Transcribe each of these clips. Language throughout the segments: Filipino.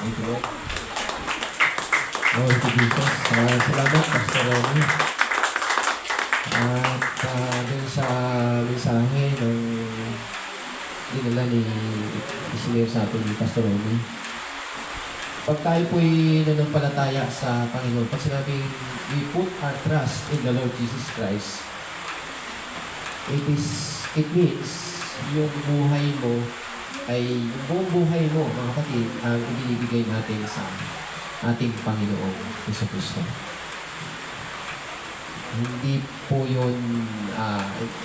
Thank you, Lord. Glory to Jesus. Salamat, Pastor Ronnie. At dun sa mensahe ng dinala ni Isinir sa atin ni Pastor Ronnie. Pag tayo po'y nanampalataya sa Panginoon, pag sinabing we put our trust in the Lord Jesus Christ, it means yung buhay mo ay yung buong buhay mo, mga kapatid, ang ibinibigay natin sa ating Panginoong Jesucristo. Hindi po yun,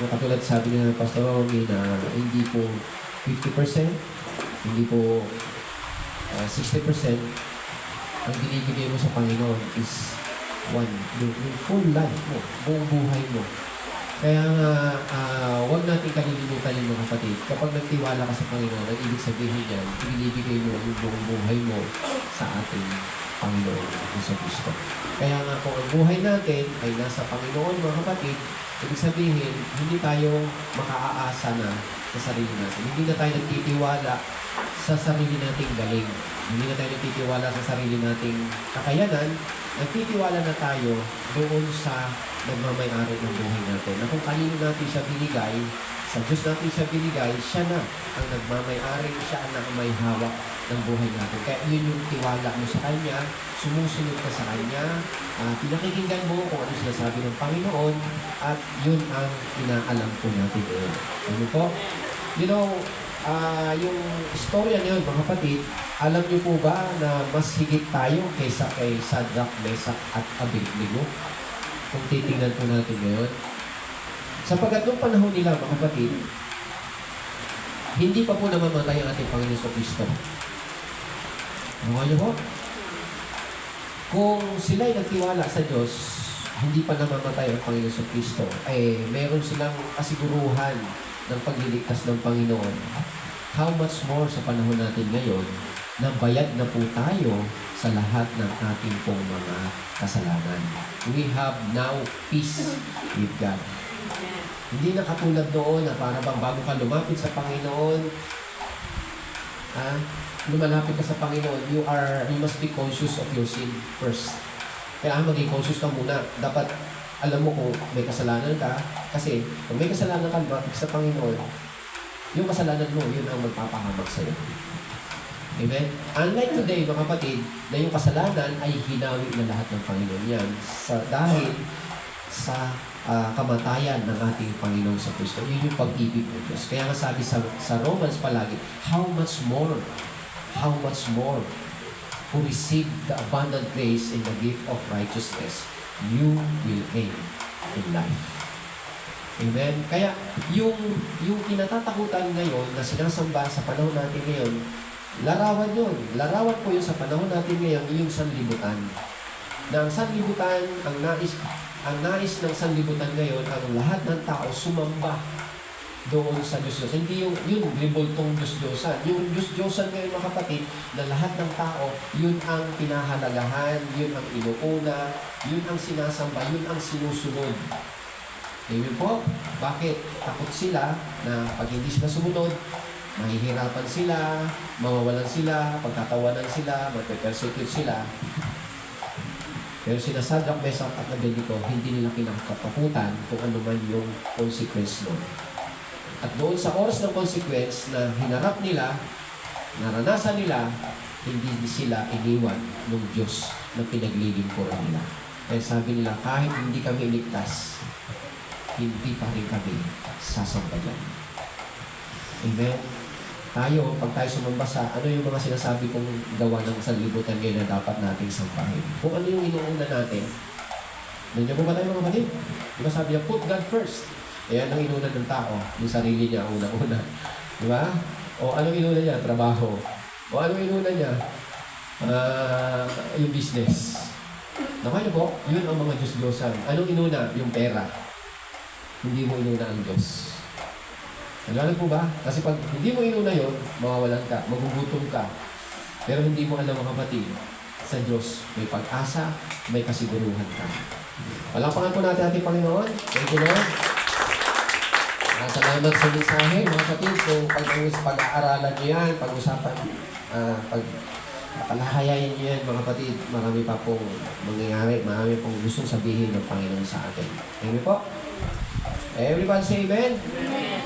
katulad sabi ng Pastor Romy na hindi po 50%, hindi po 60%, ang binibigay mo sa Panginoon is yung full life mo, buong buhay mo. Kaya nga, huwag natin kalilimutan yung mga kapatid. Kapag nagtiwala ka sa Panginoon, ang ibig sabihin yan, binibigay mo yung buong buhay mo sa ating Panginoon Jesucristo. Kaya nga kung ang buhay natin ay nasa Panginoon, mga kapatid, ibig sabihin, hindi tayo makaaasa na sa sarili natin. Hindi na tayo nagtitiwala sa sarili nating galing. Hindi na tayo nagtitiwala sa sarili nating kakayanan. Nagtitiwala na tayo doon sa nagmamay-ari ng buhay natin. Na kung kanino natin siya binigay, sa Diyos natin siya binigay, siya na ang nagmamay-ari, siya ang may hawak ng buhay natin. Kaya yun yung tiwala mo sa Kanya, sumusunod ka sa Kanya, pinakikinggan mo kung ano sinasabi ng Panginoon, at yun ang inaalam po natin ngayon. Ano po? You know, yung istorya niyon, mga kapatid, alam niyo po ba na mas higit tayo kaysa kay Shadrach, Meshach at Abednego? Kung titingnan po natin ngayon. Sapagkat nung panahon nila, mga kapatid, hindi pa po namamatay ang ating Panginoon sa Kristo. Ano niyo po? Kung sila'y nagtiwala sa Diyos, hindi pa namamatay ang Panginoon sa Kristo, meron silang kasiguruhan ng pagliligtas ng Panginoon. How much more sa panahon natin ngayon, na bayad na po tayo sa lahat ng ating pong mga kasalanan. We have now peace with God. Hindi na katulad doon na para bang bago ka lumapit sa Panginoon, lumalapit ka sa Panginoon, you must be conscious of your sin first. Kailangan maging conscious ka muna. Dapat alam mo kung may kasalanan ka, kasi kung may kasalanan ka, lumapit sa Panginoon, yung kasalanan mo, yun ang magpapahamak sa'yo. Amen? Unlike today, mga kapatid, na yung kasalanan ay hinawi na lahat ng Panginoon yan. Dahil sa kamatayan ng ating Panginoon sa Kristo. Yun yung pag-ibig ng Diyos. Kaya nga sabi sa Romans palagi, how much more who receive the abundant grace and the gift of righteousness, you will reign in life. Amen? Kaya yung kinatatakutan ngayon na sinasamba sa panahon natin ngayon, larawan yun. Larawan po yun sa panahon natin ngayon, yung sanlibutan. Na ang sanlibutan, ang nais ng sanlibutan ngayon, ang lahat ng tao sumamba doon sa Diyos-Diyosan. Hindi yung libultong Diyos-Diyosan. Yung Diyos-Diyosan ngayon, mga kapatid, na lahat ng tao, yun ang pinahalagahan, yun ang inuuna, yun ang sinasamba, yun ang sinusunod. Amen po? Bakit? Takot sila na pag hindi sila sumunod, mahihirapan sila, mawawalan sila, pagtatawanan sila, mag-persecute sila. Pero sina Shadrach, Meshach at Abednego, hindi nila kinakatakutan kung ano man yung consequence nun. At doon sa oras ng consequence na hinarap nila, naranasan nila, hindi sila iniwan ng Diyos na pinaglilingkuran nila. Kaya sabi nila, kahit hindi kami iligtas, hindi pa rin kami sasambayan. Amen? Tayo, pag tayo sumamba sa, ano yung mga sinasabi kong gawa ng sanlibutan ngayon na dapat nating sambahin? Kung ano yung inuuna natin, nandiyan mo ba tayo mga kapatid? Diba sabi niya, put God first. Ayan ang inuna ng tao, yung sarili niya, una-una. Diba? O anong inuna niya? Trabaho. O anong inuna niya? Yung business. Naman po, yun ang mga Diyos-Diyosan. Anong inuna? Yung pera. Hindi mo inuna ang Diyos. Nalala po ba? Kasi pag hindi mo inuna yun, mawawalan ka, magugutom ka. Pero hindi mo alam mga kapatid, sa Diyos may pag-asa, may kasiguruhan ka. Palapakan po natin ating Panginoon. Thank you, Lord. Salamat sa mensahe, mga kapatid. So, pag-aaralan nyo yan, pag-usapan, Palahayain niyo yan mga kapatid. Marami pa pong mangyayari. Marami pong gustong sabihin ng Panginoon sa atin. Amen po? Everybody say amen? Amen.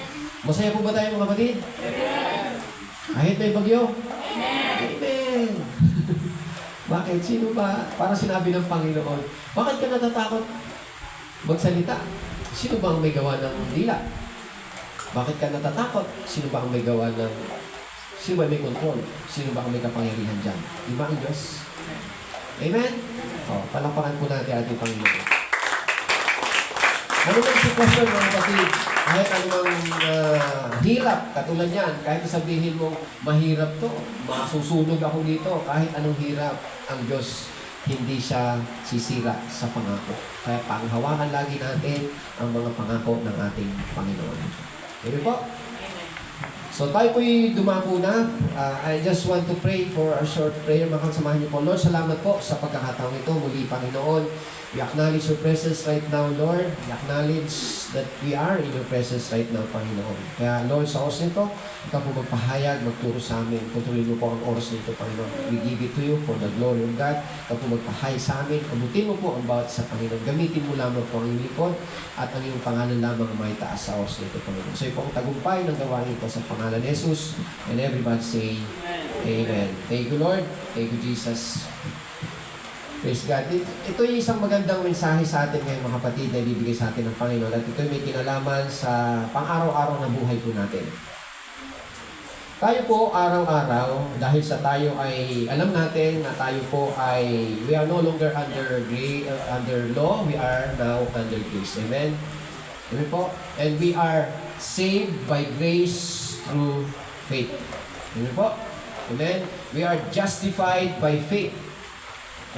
Masaya po ba tayo mga kapatid? Amen. Kahit may bagyo? Amen. Amen. Bakit? Sino ba? Para sinabi ng Panginoon, bakit ka natatakot magsalita? Sino ba ang may gawa ng dila? Bakit ka natatakot? Sino ba ang may gawa ng... Sino ba may control? Sino ba ang may kapangyarihan dyan? Di ba ang Diyos? Amen? O, palakpakan po natin ating Panginoon. Ano bang sitwasyon mga kapatid? Kahit anumang hirap, katulad yan, kahit sabihin mo, mahirap to, masusunog ako dito, kahit anong hirap, ang Diyos, hindi siya sisira sa pangako. Kaya panghawakan lagi natin ang mga pangako ng ating Panginoon. Amen po? So tayo po'y dumako na. I just want to pray for a short prayer. Samahan niyo po. Lord, salamat po sa pagkakataong ito. Muli, Panginoon, we acknowledge your presence right now, Lord. We acknowledge that we are in your presence right now, Panginoon. Kaya, Lord, sa oras nito, ikaw po magpahayag, magturo sa amin. Patuloy mo po ang oras nito, Panginoon. We give it to you for the glory of God. Ikaw po magpahayag sa amin. Abutin mo po ang bawat sa Panginoon. Gamitin mo lamang po ang iyong likod at ang iyong pangalan lamang may taas sa oras nito, Panginoon. So, ito ang tagumpay ng gawain ito sa pangalan ni Jesus. And everybody say, Amen. Thank you, Lord. Thank you, Jesus. Praise God. Ito yung isang magandang mensahe sa atin ngayon mga kapatid na ibibigay sa atin ng Panginoon. At ito may kinalaman sa pang-araw-araw na buhay po natin. Tayo po araw-araw, dahil sa tayo ay, alam natin na tayo po ay, we are no longer under law, we are now under grace. Amen? Amen po? And we are saved by grace through faith. Amen po? Amen? We are justified by faith.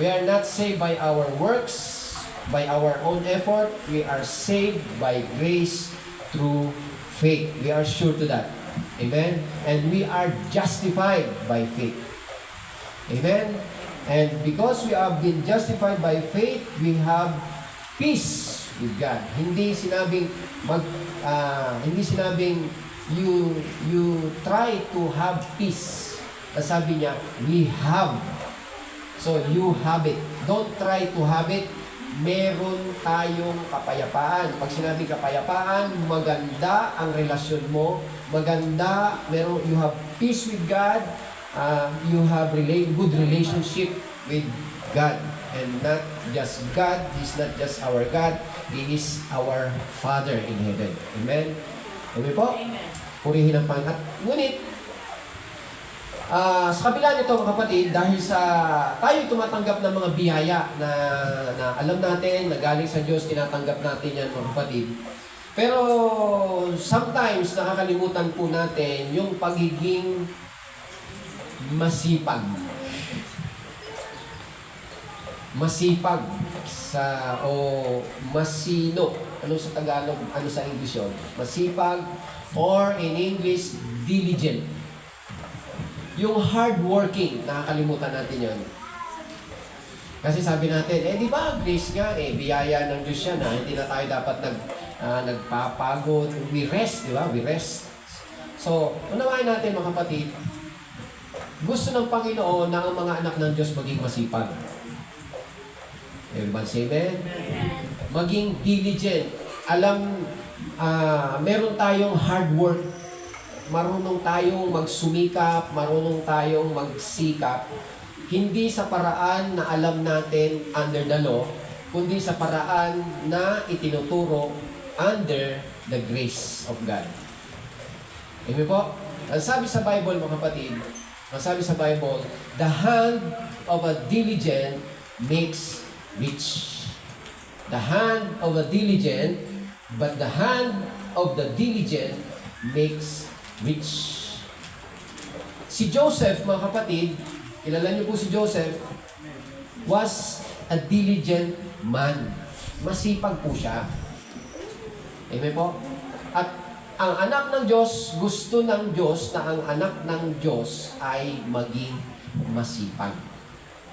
We are not saved by our works, by our own effort. We are saved by grace through faith. We are sure to that. Amen? And we are justified by faith. Amen? And because we have been justified by faith, we have peace with God. Hindi sinabing you try to have peace. Sabi niya, we have. So, you have it. Don't try to have it. Meron tayong kapayapaan. Pag sinabi kapayapaan, maganda ang relasyon mo. Maganda, you have peace with God. You have good relationship with God. And not just God. He's not just our God. He is our Father in heaven. Amen? Amen po? Amen. Purihin ang Panginoon. Ngunit, sa kabila nito mga kapatid, dahil sa tayo tumatanggap ng mga biyaya na alam natin, na galing sa Diyos, tinatanggap natin yan mga kapatid. Pero sometimes nakakalimutan po natin yung pagiging masipag. Masipag o masino. Ano sa Tagalog? Ano sa English yun? Masipag or in English, diligent. Yung hardworking, nakakalimutan natin yun. Kasi sabi natin, di ba, grace nga, biyaya ng Diyos yan, hindi na tayo dapat nagpapagod. We rest, di ba? We rest. So, unawain natin mga kapatid, gusto ng Panginoon na ang mga anak ng Diyos maging masipag. Everybody say amen? Maging diligent. Meron tayong hard work. Marunong tayong magsumikap, marunong tayong magsikap, hindi sa paraan na alam natin under the law, kundi sa paraan na itinuturo under the grace of God. Amen po? Ang sabi sa Bible, mga kapatid, ang sabi sa Bible, the hand of a diligent makes rich. The hand of a diligent, but the hand of the diligent makes rich. Si Joseph, mga kapatid, kilala niyo po si Joseph, was a diligent man. Masipag po siya. Amen po? At ang anak ng Diyos, gusto ng Diyos na ang anak ng Diyos ay maging masipag.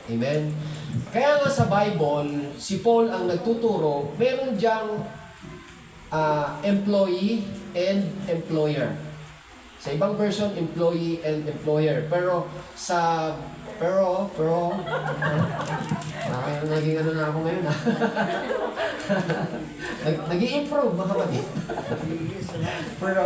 Amen? Kaya nga sa Bible, si Paul ang nagtuturo, meron diyang employee and employer. Sa ibang version, employee and employer. Pero Pro. Naging ano na ako ngayon, ha? Nag-i-improve, mga kapatid. Pero,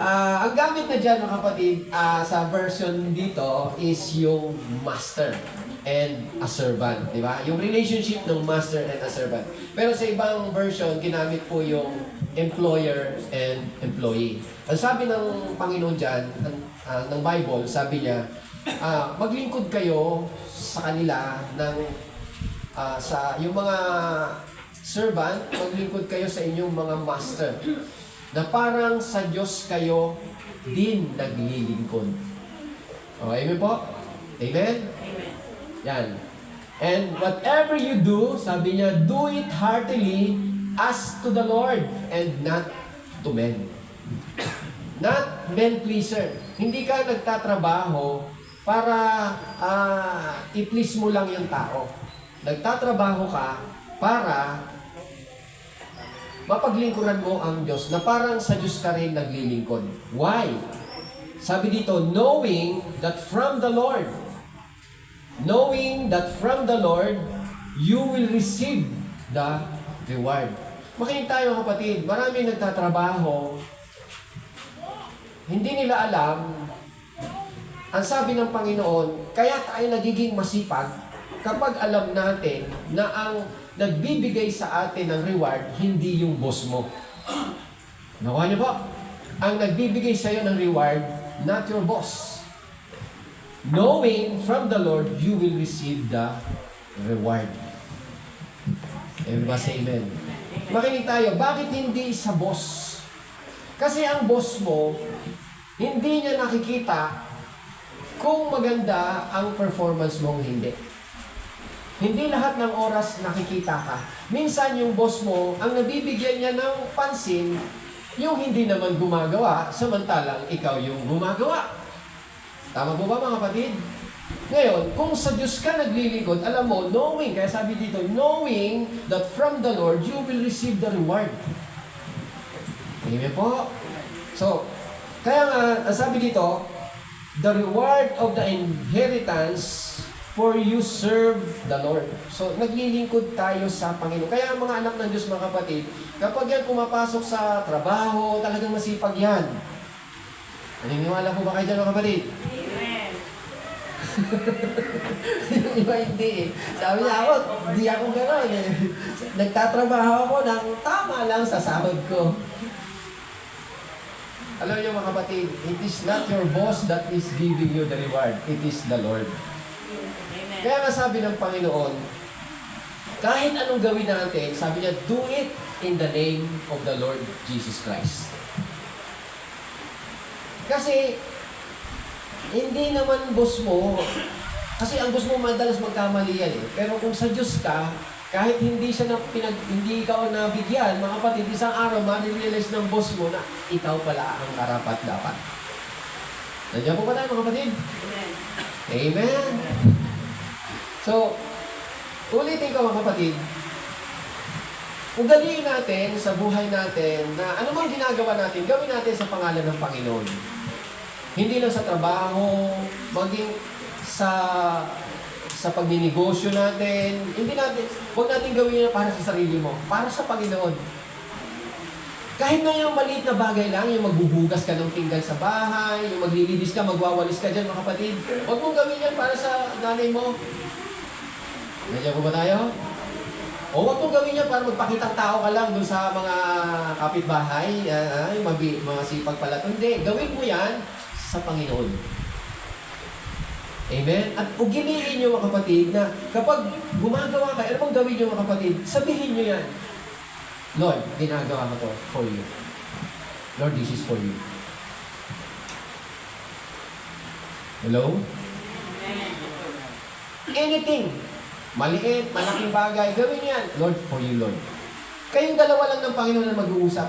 ang gamit na dyan, mga kapatid, sa version dito is yung master and a servant, di ba? Yung relationship ng master and a servant. Pero sa ibang version, ginamit po yung employer and employee. Ang sabi ng Panginoon dyan, ng Bible, sabi niya, maglingkod kayo sa kanila ng yung mga servant, maglingkod kayo sa inyong mga master na parang sa Diyos kayo din naglilingkod. Amen po? Amen? Yan. And whatever you do, sabi niya, do it heartily as to the Lord and not to men. Not men pleaser. Hindi ka nagtatrabaho para i-please mo lang yung tao. Nagtatrabaho ka para mapaglingkuran mo ang Diyos na parang sa Diyos ka rin naglilingkod. Why? Sabi dito, knowing that from the Lord, you will receive the reward. Makinig tayo kapatid, maraming nagtatrabaho, hindi nila alam, ang sabi ng Panginoon, kaya tayo nagiging masipag kapag alam natin na ang nagbibigay sa atin ng reward, hindi yung boss mo. Nakuha niyo po? Ang nagbibigay sa iyo ng reward, not your boss. Knowing from the Lord, you will receive the reward. Everybody say amen. Makinig tayo, bakit hindi sa boss? Kasi ang boss mo, hindi niya nakikita kung maganda ang performance mong hindi. Hindi lahat ng oras nakikita ka. Minsan yung boss mo, ang nabibigyan niya ng pansin, yung hindi naman gumagawa, samantalang ikaw yung gumagawa. Tama po ba mga kapatid? Ngayon, kung sa Diyos ka naglilingkod, alam mo, knowing, kaya sabi dito, knowing that from the Lord, you will receive the reward. Amen po? So, kaya nga, ang sabi dito, the reward of the inheritance for you serve the Lord. So, naglilingkod tayo sa Panginoon. Kaya ang mga anak ng Diyos, mga kapatid, kapag yan pumapasok sa trabaho, talagang masipag yan. Naniniwala po ba kayo dyan, mga kapatid? Amen. Yung iba hindi eh. Sabi niya ako, di ako gano'n eh. Nagtatrabaho ako ng tama lang sa sahod ko. Alam niyo mga kapatid, it is not your boss that is giving you the reward. It is the Lord. Amen. Kaya nga sabi ng Panginoon, kahit anong gawin natin, sabi niya, do it in the name of the Lord Jesus Christ. Kasi, hindi naman boss mo, kasi ang boss mo madalas magkamali yan eh. Pero kung sa Diyos ka, kahit hindi hindi ikaw nabigyan, mga kapatid, isang araw, ma-realize ng boss mo na ikaw pala ang karapat dapat. Nandiyan po ba tayo, mga kapatid? Amen. Amen! So, ulitin ko mga kapatid, ugaliin natin sa buhay natin na ano mang ginagawa natin, gawin natin sa pangalan ng Panginoon. Hindi lang sa trabaho, maging sa pagninegosyo natin, huwag natin gawin yan para sa sarili mo, para sa Panginoon. Kahit na yung maliit na bagay lang, yung magbubugas ka ng pinggan sa bahay, yung maglilibis ka, magwawalis ka dyan, mga kapatid, huwag mong gawin yan para sa nanay mo. Nandiyan po ba tayo? O huwag mong gawin yan para magpakitang tao ka lang dun sa mga kapitbahay, mga sipag pala. Hindi, gawin mo yan sa Panginoon. Amen? At ugiliin nyo mga kapatid na kapag gumagawa ka, ano bang gawin nyo mga kapatid? Sabihin nyo yan. Lord, ginagawa ko to for you. Lord, this is for you. Hello? Anything. Maliit, malaking bagay, gawin yan. Lord, for you, Lord. Kayong dalawa lang ng Panginoon na mag-uusap.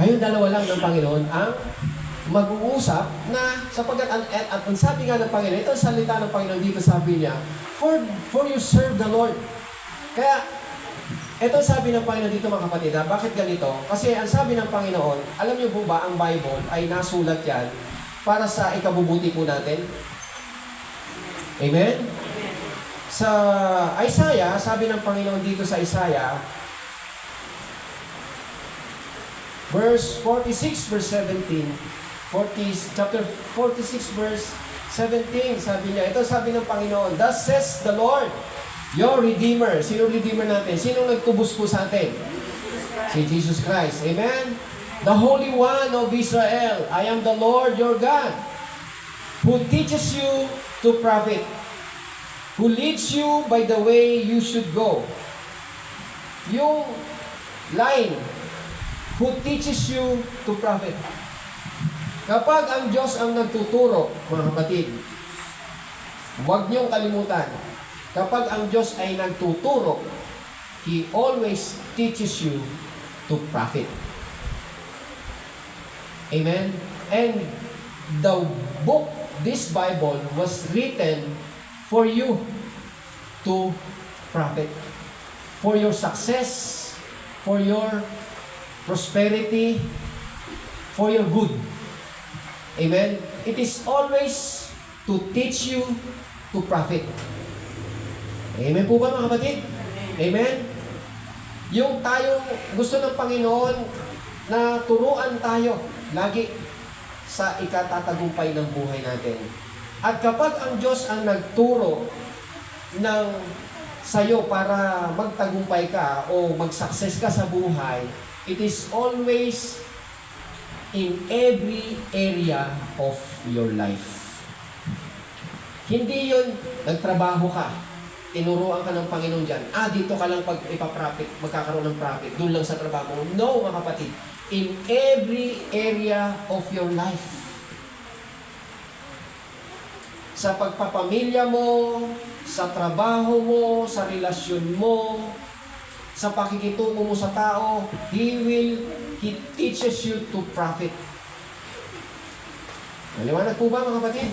Kayong dalawa lang ng Panginoon ang mag-uusap na sapagkat at ang sabi nga ng Panginoon, ito ang salita ng Panginoon dito, sabi niya, for you serve the Lord. Kaya, ito sabi ng Panginoon dito mga kapatid, bakit ganito? Kasi ang sabi ng Panginoon, alam niyo po ba, ang Bible ay nasulat yan para sa ikabubuti po natin. Amen? Sa Isaiah, sabi ng Panginoon dito sa Isaiah, verse 46, verse 17, chapter 46, verse 17, sabi niya, ito sabi ng Panginoon, "Thus says the Lord, your Redeemer." Sino Redeemer natin? Sino nagtubos po sa atin? Si Jesus Christ. Amen? "The Holy One of Israel, I am the Lord your God, who teaches you to profit, who leads you by the way you should go." Yung line, who teaches you to profit. Kapag ang Diyos ang nagtuturo, mga kapatid, huwag niyong kalimutan, kapag ang Diyos ay nagtuturo, He always teaches you to profit. Amen? And the book, this Bible, was written for you to profit. For your success, for your prosperity, for your good. Amen? It is always to teach you to profit. Amen po ba mga kapatid? Amen? Yung tayo gusto ng Panginoon na turuan tayo lagi sa ikatatagumpay ng buhay natin. At kapag ang Diyos ang nagturo ng sa'yo para magtagumpay ka o mag-success ka sa buhay, it is always in every area of your life. Hindi yun, nagtrabaho ka, tinuruan ka ng Panginoon dyan, dito ka lang pag ipaprofit, magkakaroon ng profit, doon lang sa trabaho mo. No, mga kapatid, in every area of your life. Sa pagpapamilya mo, sa trabaho mo, sa relasyon mo, sa pakikitungo mo sa tao, He teaches you to profit. Maliwanag po ba mga kapatid?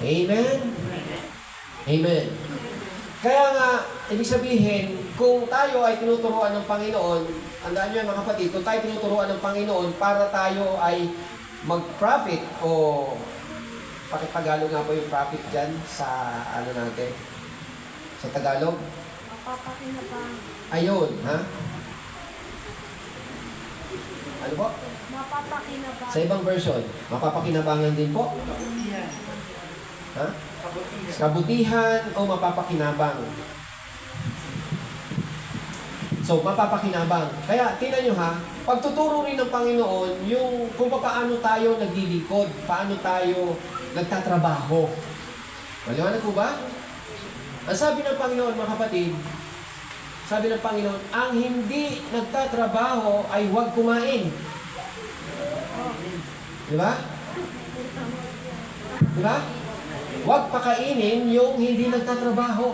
Amen? Amen. Kaya nga, ibig sabihin, kung tayo ay tinuturuan ng Panginoon, tandaan nyo yan mga kapatid, kung tayo tinuturuan ng Panginoon para tayo ay mag-profit o pakitagalog nga po yung profit dyan sa ano natin, sa Tagalog. Mapapakinabang. Ayun, ha? Ano po? Mapapakinabang. Sa ibang version, mapapakinabangan din po. Ha? Kabutihan o mapapakinabang. So, mapapakinabang. Kaya, tingnan nyo ha, pagtuturo rin ng Panginoon, yung kung paano tayo naglilingkod, paano tayo nagtatrabaho. Maliwanag po ba? Ang sabi ng Panginoon, mga kapatid, sabi ng Panginoon, ang hindi nagtatrabaho ay huwag kumain. Di ba? Di ba? Huwag pakainin yung hindi nagtatrabaho.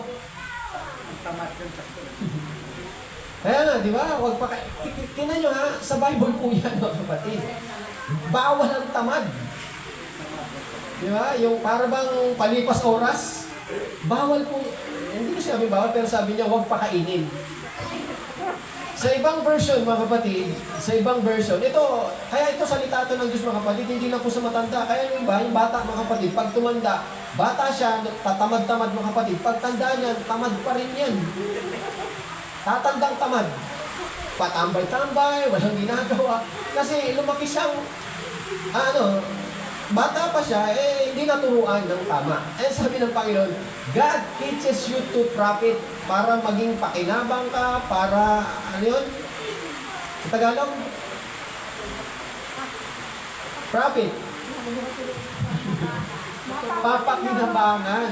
Kaya nga, di ba? Huwag pakainin. Tingnan nyo ha, sa Bible po yan, mga kapatid. Bawal ang tamad. Di ba? Yung para bang palipas oras, bawal po. Hindi ko sinabi bawal, pero sabi niya, huwag pakainin. Sa ibang version, mga kapatid, sa ibang version, kaya ito salita ito ng Diyos, mga kapatid, hindi lang po sa matanda. Kaya yung iba, yung bata, mga kapatid, pag tumanda, bata siya, tatamad-tamad, mga kapatid. Pag tanda niya, tamad pa rin yan. Tatandang tamad. Patambay-tambay, walang ginagawa. Kasi lumaki siyang, bata pa siya, hindi naturuan ng tama. Sabi ng Panginoon, God teaches you to profit para maging pakinabang ka, para, ano yun? Sa Tagalog? Profit. Papakinabangan.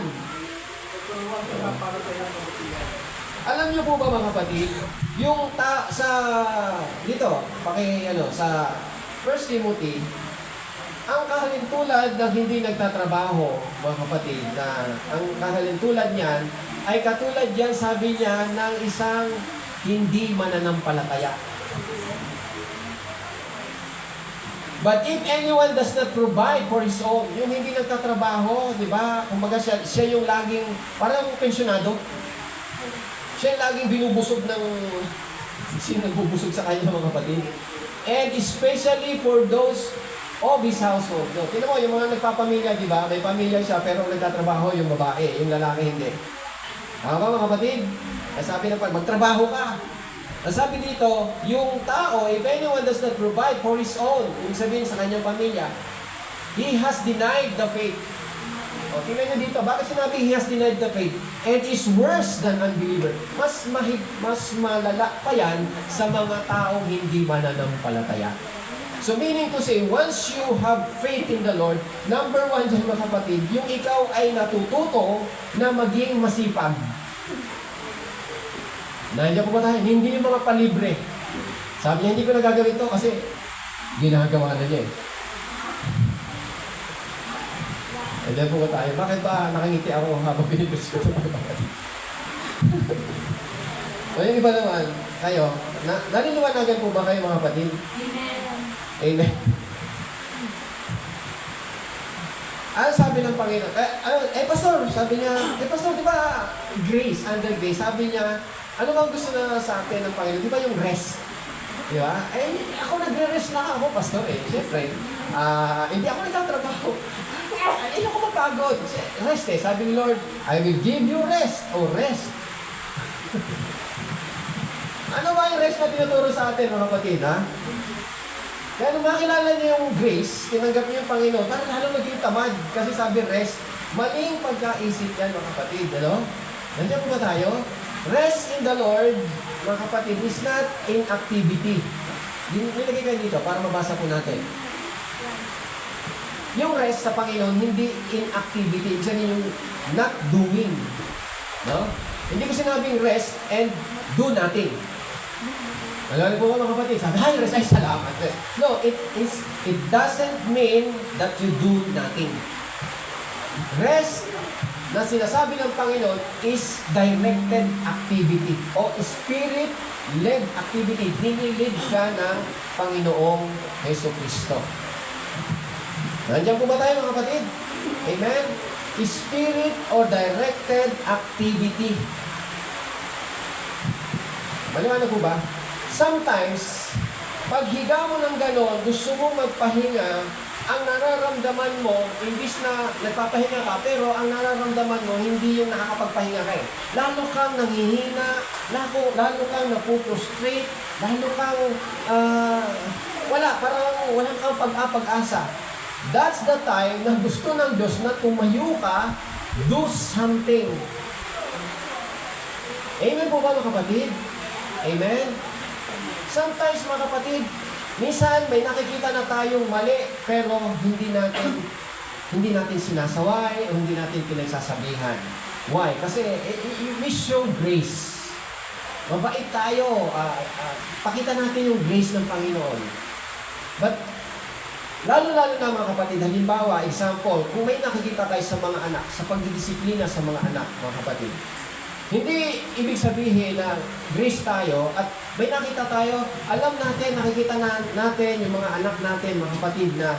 Alam niyo po ba mga kapatid, yung sa 1 Timothy, ang kahalintulad na hindi nagtatrabaho, mga kapatid, na ang kahalintulad niyan ay katulad yan, sabi niya, ng isang hindi mananampalataya. But if anyone does not provide for his own, yung hindi nagtatrabaho, di ba? Kumbaga siya yung laging, parang pensyonado. Siya yung laging binubusog ng, sino nagbubusog sa kanya mga kapatid. And especially for those of his household. No, tingnan mo, yung mga nagpapamilya, di ba? May pamilya siya, pero nagtatrabaho yung babae, yung lalaki hindi. Tama ba mga kapatid? Sabi na pa, magtrabaho ka. Sabi dito, yung tao, if anyone does not provide for his own, ibig sabihin sa kanyang pamilya, he has denied the faith. O, tingnan nyo dito, bakit sinabi he has denied the faith? And is worse than unbeliever. Mas malala pa yan sa mga taong hindi mananampalataya. So meaning to say, once you have faith in the Lord, number one dyan mga kapatid, yung ikaw ay natututo na maging masipag. Nandiyan po ba tayo? Hindi yung mga palibre. Sabi niya, hindi ko nagagawin to kasi ginagawa na niya eh. Nandiyan po ba tayo? Bakit ba nakangiti ako habang binibis ko ito mga kapatid? So yung iba naman, kayo, naniniwanagan po ba kayo mga kapatid? Amen. Amen. Ano sabi ng Panginoon? Pastor, sabi niya, Pastor, di ba, grace, under grace, sabi niya, ano bang gusto na sa atin ng Panginoon? Di ba yung rest? Di ba? Ako nagre-rest lang ako, Pastor eh. Siyempre, hindi ako nagtatrabaho. Hindi ako mapagod. Rest eh. Sabi ni Lord, I will give you rest. O rest. Ano ba yung rest na tinuturo sa atin, mga kapatid, ha? Kaya nung makilala niyo yung grace, tinanggap niyo yung Panginoon, parang lalo maging tamad. Kasi sabi rest, maling pagkaisip yan, mga kapatid. Ano? Nandiyan po ba tayo? Rest in the Lord, mga kapatid, is not inactivity. Nilagay kayo dito para mabasa po natin. Yung rest sa Panginoon, hindi inactivity. Ibig sabihin yung not doing. No? Hindi ko sinabing rest and do nothing. Alam po ba mga kapatid? Sabi, ay, rest, ay, salamat. No, it doesn't mean that you do nothing. Rest na sinasabi ng Panginoon is directed activity o spirit-led activity. Dinilid ka ng Panginoong Heso Kristo. Nandiyan po ba tayo mga kapatid? Amen? Spirit or directed activity. Maliwanag po ba? Sometimes, pag higa mo ng gano'n, gusto mo magpahinga, ang nararamdaman mo, imbis na nagpapahinga ka, pero ang nararamdaman mo, hindi yung nakakapagpahinga ka eh. Lalo kang nanghihina, lalo kang napuprostrate, lalo kang, walang kang pag-asa. That's the time na gusto ng Diyos na tumayo ka, do something. Amen po ba mga kapatid? Amen? Sometimes mga kapatid, minsan may nakikita na tayong mali, pero hindi natin sinasaway o hindi natin pinagsasabihan. Why? Kasi we show grace. Mabait tayo. Pakita natin yung grace ng Panginoon. But, lalo-lalo na mga kapatid, halimbawa, example, kung may nakikita tayo sa mga anak, sa pagdidisiplina sa mga anak, mga kapatid, hindi ibig sabihin na grace tayo at may nakita tayo, alam natin, nakikita natin yung mga anak natin, mga kapatid na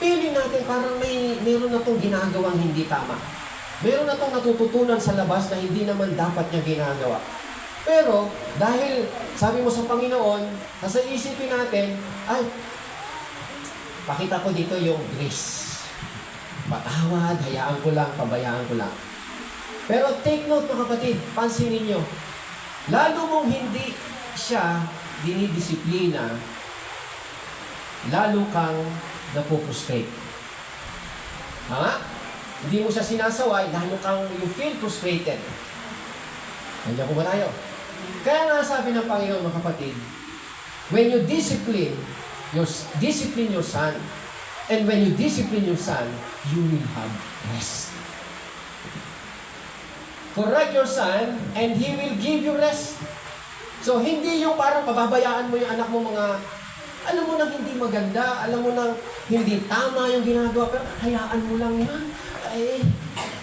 feeling natin parang meron na itong ginagawang hindi tama. Meron na itong natututunan sa labas na hindi naman dapat niya ginagawa. Pero dahil sabi mo sa Panginoon, nasa isipin natin, ay, pakita ko dito yung grace. Patawad, hayaan ko lang, pabayaan ko lang. Pero take note mga kapatid, pansinin nyo, lalo mong hindi siya dinidisiplina, lalo kang napuprustrate. Hindi mo siya sinasaway, lalo kang you feel frustrated. Nandiyan ko ba tayo? Kaya nga sabi ng Panginoon mga kapatid, when you discipline your son, and when you discipline your son, you will have rest. Correct your son, and he will give you rest. So, hindi yung parang pababayaan mo yung anak mo mga, alam mo nang hindi maganda, alam mo nang hindi tama yung ginagawa, pero hayaan mo lang yan. Ay,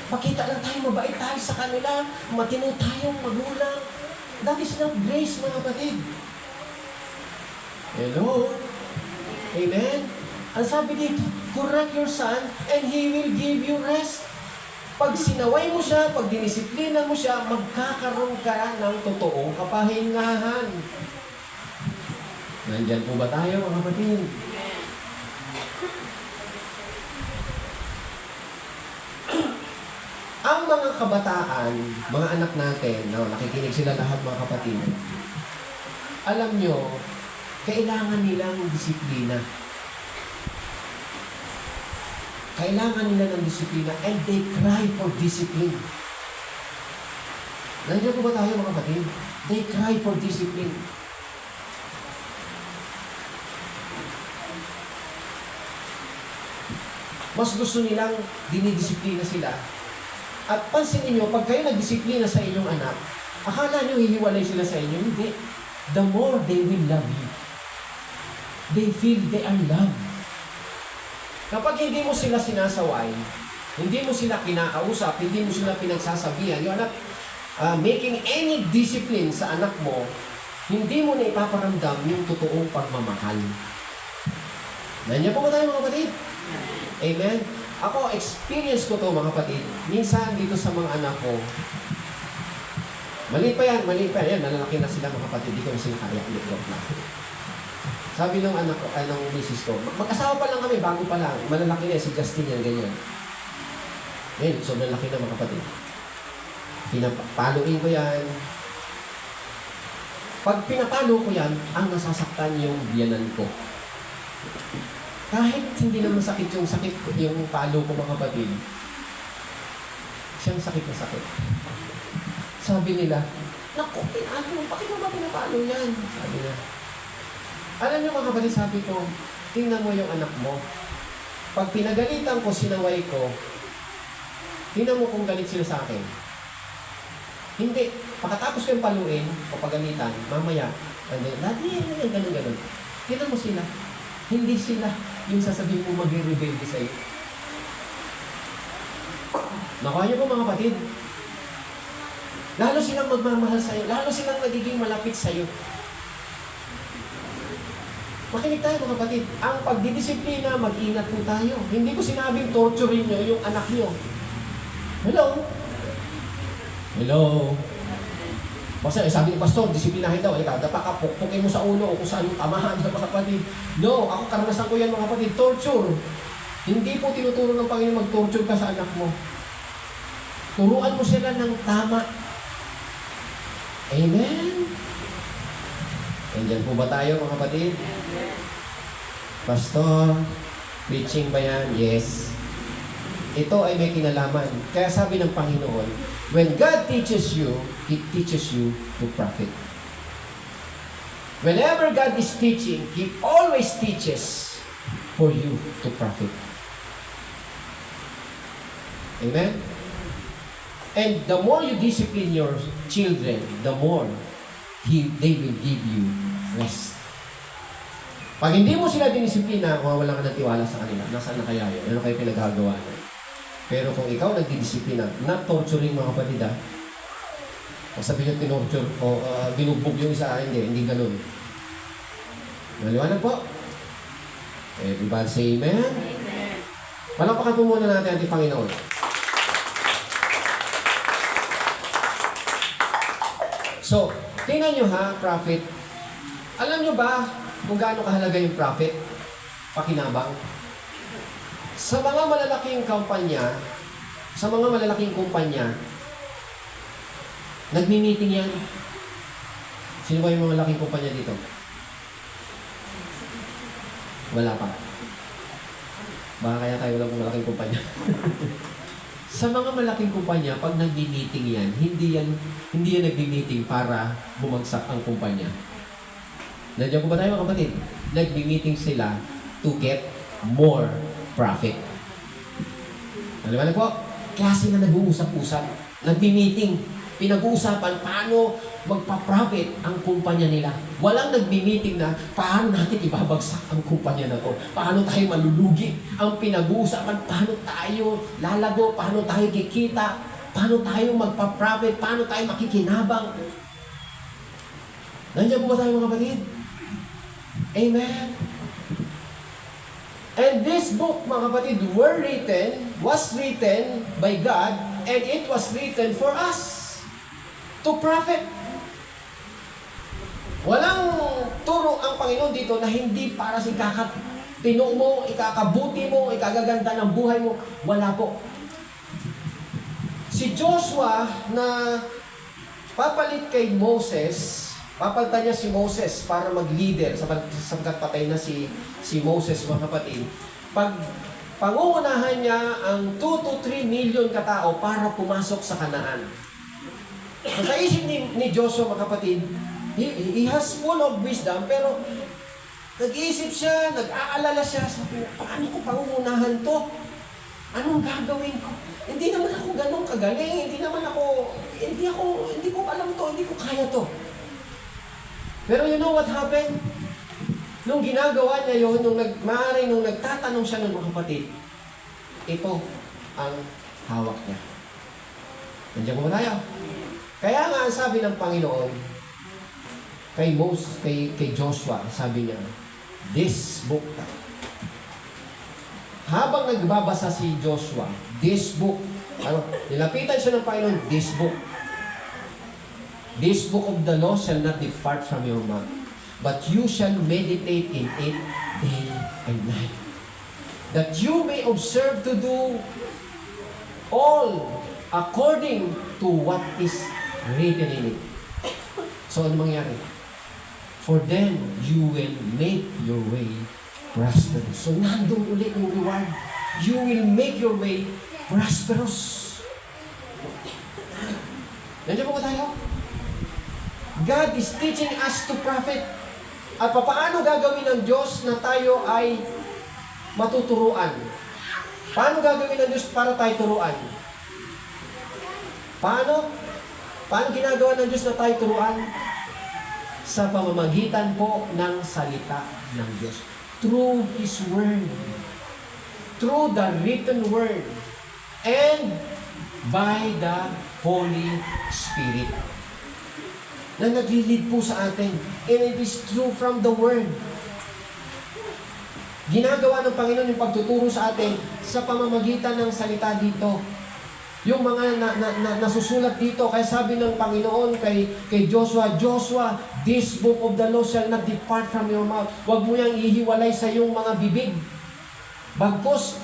pakita lang tayo, mabait tayo sa kanila, matino tayong magulang. That is not grace, mga kapatid. Hello? Amen? Ang sabi dito, correct your son, and he will give you rest. Pag sinaway mo siya, pag dinisiplina mo siya, magkakaroon ka ng totoong kapahingahan. Nandyan po ba tayo, mga kapatid? kabataan, mga anak natin, no, nakikinig sila lahat mga kapatid, alam nyo, kailangan nilang disiplina. Kailangan nila ng disiplina and they cry for discipline. Nandiyan po ba tayo mga kapatid? They cry for discipline. Mas gusto nilang dinidisiplina sila. At pansinin nyo, pag kayo nagdisiplina sa inyong anak, akala nyo hihiwalay sila sa inyo. Hindi. The more they will love you. They feel they are loved. Kapag hindi mo sila sinasaway, hindi mo sila kinakausap, hindi mo sila pinagsasabihan, you're not making any discipline sa anak mo, hindi mo na ipaparamdam yung totoong pagmamahal. Nandiyan po ba tayo mga kapatid? Amen? Ako, experience ko to mga kapatid. Minsan dito sa mga anak ko, maliit pa yan, nalalaki na sila mga kapatid, di ko na sila kaya, sabi ng anak ko, ng misis ko, mag-asawa pa lang kami, bago pa lang, malalaki na si Justin yan, ganyan. Ngayon, sobrang laki na mga kapatid. Pinapaluin ko yan. Pag pinapalo ko yan, ang nasasaktan yung biyanan ko. Kahit hindi naman sakit yung palo ko mga kapatid, siyang sakit na sakit. Sabi nila, naku, bakit mo ba pinapalo yan? Sabi niya. Alam niyo mga kapatid, sabi ko, tingnan mo yung anak mo. Pag pinagalitan ko, sinaway ko, tingnan mo kung galit sila sa akin. Hindi. Pagkatapos ko yung paluin o pagalitan, mamaya, dati yan, ganun. Tingnan mo sila. Hindi sila yung sasabihin mo mag-rebelde sa'yo. Nakuha niyo po mga kapatid. Lalo silang magmamahal sa'yo. Lalo silang nagiging malapit sa'yo. Makinig tayo mga kapatid. Ang pagdidisiplina, mag-ingat po tayo. Hindi ko sinabing torturein nyo yung anak nyo. Hello? Hello? Basta sabi ni Pastor, disiplinahin daw. Dapa ka, pukpukin mo sa ulo o kung saan yung tamahan sa mga kapatid. No, ako karanasan ko yan mga kapatid. Torture. Hindi po tinuturo ng Panginoon mag-torture ka sa anak mo. Turuan mo sila ng tama. Amen? Nandiyan po ba tayo mga kapatid? Pastor, preaching ba yan? Yes. Ito ay may kinalaman. Kaya sabi ng Panginoon, when God teaches you, He teaches you to profit. Whenever God is teaching, He always teaches for you to profit. Amen? And the more you discipline your children, the more they will give you rest. Pag hindi mo sila dinisiplina, mawawala ka ng tiwala sa kanila. Nasaan na kaya yun? Ano kayo pinagagawa na? Pero kung ikaw nagdidisiplina, not torturing mga kapatid ha. Kung sabihin yung tinorture o binugbog yung isa, hindi ganun. Maliwanag po? Everybody say amen? Amen. Palakpakan po muna natin ating Panginoon. So, tingnan nyo ha, prophet. Alam nyo ba kung gaano kahalaga yung prophet? Pakinabang. Sa mga malalaking kumpanya, nagmi-meeting yan. Sino ba yung mga malaking kumpanya dito? Wala pa. Baka kaya tayo walang malaking kumpanya. Sa mga malaking kumpanya, pag nagmi-meeting yan, hindi yan nagmi-meeting para bumagsak ang kumpanya. Nandiyan ko ba tayo mga kapatid? Nagmi-meeting sila to get more profit. Alam po? Kaya sila nag-uusap-usap. Nagmi-meeting. Pinag-uusapan paano magpa-profit ang kumpanya nila. Walang nagmi-meeting na paano natin ibabagsak ang kumpanya na to. Paano tayo malulugi. Ang pinag-uusapan, paano tayo lalago, paano tayo kikita, paano tayo magpa-profit, paano tayo makikinabang. Nandiyan po ba tayo mga kapatid? Amen. And this book, mga kapatid, was written by God, and it was written for us to profit. Walang turo ang Panginoon dito na hindi para sa ikakatino mo, ikakabuti mo, ikagaganda ng buhay mo. Wala po. Si Si Joshua na papalit kay Moses, papalitan niya si Moses para mag-leader sapagkat patay na si Moses, mga kapatid. Pangungunahan niya ang 2 to 3 million katao para pumasok sa Kanaan. So, sa isip ni Joshua, mga kapatid, he has full of wisdom, pero nag-iisip siya, nag-aalala siya, sabi niya, paano ko pangungunahan to? Anong gagawin ko? Hindi naman ako ganun kagaling, hindi ko alam to, hindi ko kaya to. Pero you know what happened? Nung ginagawa niya yun, nung nagtatanong siya ng mga kapatid, ito ang hawak niya. Nandiyan mo tayo. Kaya nga, sabi ng Panginoon, kay Joshua, sabi niya, this book, habang nagbabasa si Joshua, this book, nilapitan siya ng Panginoon, this book of the law shall not depart from your mouth, but you shall meditate in it day and night, that you may observe to do all according to what is written in it. So, ano mangyari? For then, you will make your way prosperous. So, nandun ulit yung reward. You will make your way prosperous. Nandiyan po ba tayo? God is teaching us to profit. At paano gagawin ng Diyos na tayo ay matuturuan? Paano gagawin ng Diyos para tayo turuan? Paano ginagawa ng Diyos na tayo turuan? Sa pamamagitan po ng salita ng Diyos. Through His Word. Through the written Word. And by the Holy Spirit. Na naglilid po sa atin. And it is true from the Word. Ginagawa ng Panginoon yung pagtuturo sa atin sa pamamagitan ng salita dito. Yung mga nasusulat dito, kaya sabi ng Panginoon kay Joshua, Joshua, this book of the law shall not depart from your mouth. Huwag mo yang ihiwalay sa iyong mga bibig. Bagkus,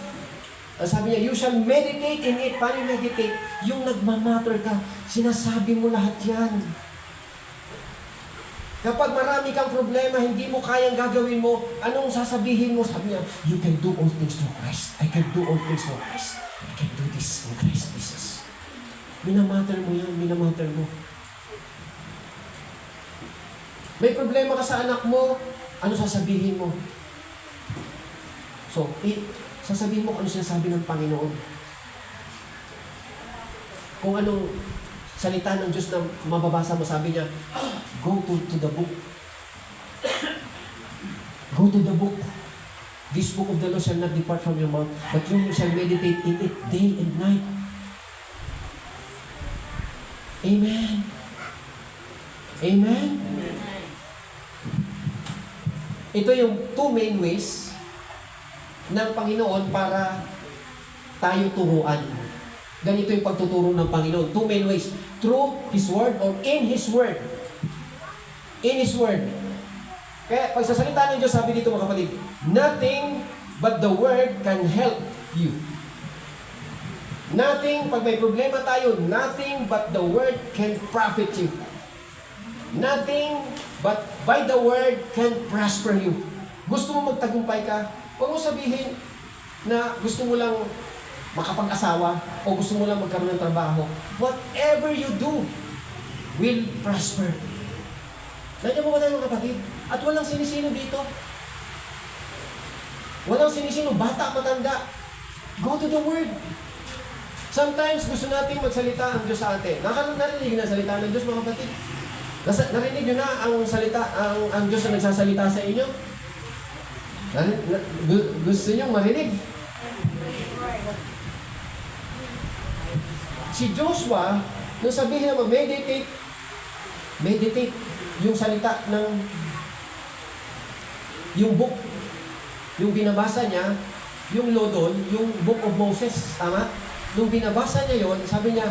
sabi niya, you shall meditate in it. Paano meditate? Yung nagmamatter ka, sinasabi mo lahat yan. Kapag marami kang problema, hindi mo kayang gagawin mo, anong sasabihin mo? Sabi niya, you can do all things through Christ. I can do all things through Christ. I can do this in Christ Jesus. Minamatter mo yan, minamatter mo. May problema ka sa anak mo, ano sasabihin mo? So, sasabihin mo kung ano sinasabi ng Panginoon. Kung anong salita ng Diyos na mababasa mo, sabi niya, go to the book. Go to the book. This book of the law shall not depart from your mouth, but you shall meditate in it day and night. Amen. Amen. Ito yung two main ways ng Panginoon para tayo turuan. Ganito yung pagtuturo ng Panginoon. Two main ways. Through His Word or in His Word. In His Word. Kaya pag sasalita ng Diyos, sabi dito mga kapatid, nothing but the Word can help you. Nothing, pag may problema tayo, nothing but the Word can profit you. Nothing but by the Word can prosper you. Gusto mo magtagumpay ka, huwag mo sabihin na gusto mo lang makapag-asawa o gusto mo lang magkaroon ng trabaho. Whatever you do will prosper. Nandiyan mo ba tayo mga kapatid? At walang sinisino dito. Walang sinisino, bata, matanda. Go to the Word. Sometimes gusto natin magsalita ang Diyos sa atin. Narinig na salita ng Diyos mga kapatid? Narinig nyo na ang salita, ang Diyos na nagsasalita sa inyo? Gusto nyo marinig? Si Joshua, nung sabihin naman, meditate, yung salita ng yung book, yung binabasa niya, yung law doon, yung book of Moses, tama? Nung binabasa niya yon, sabi niya,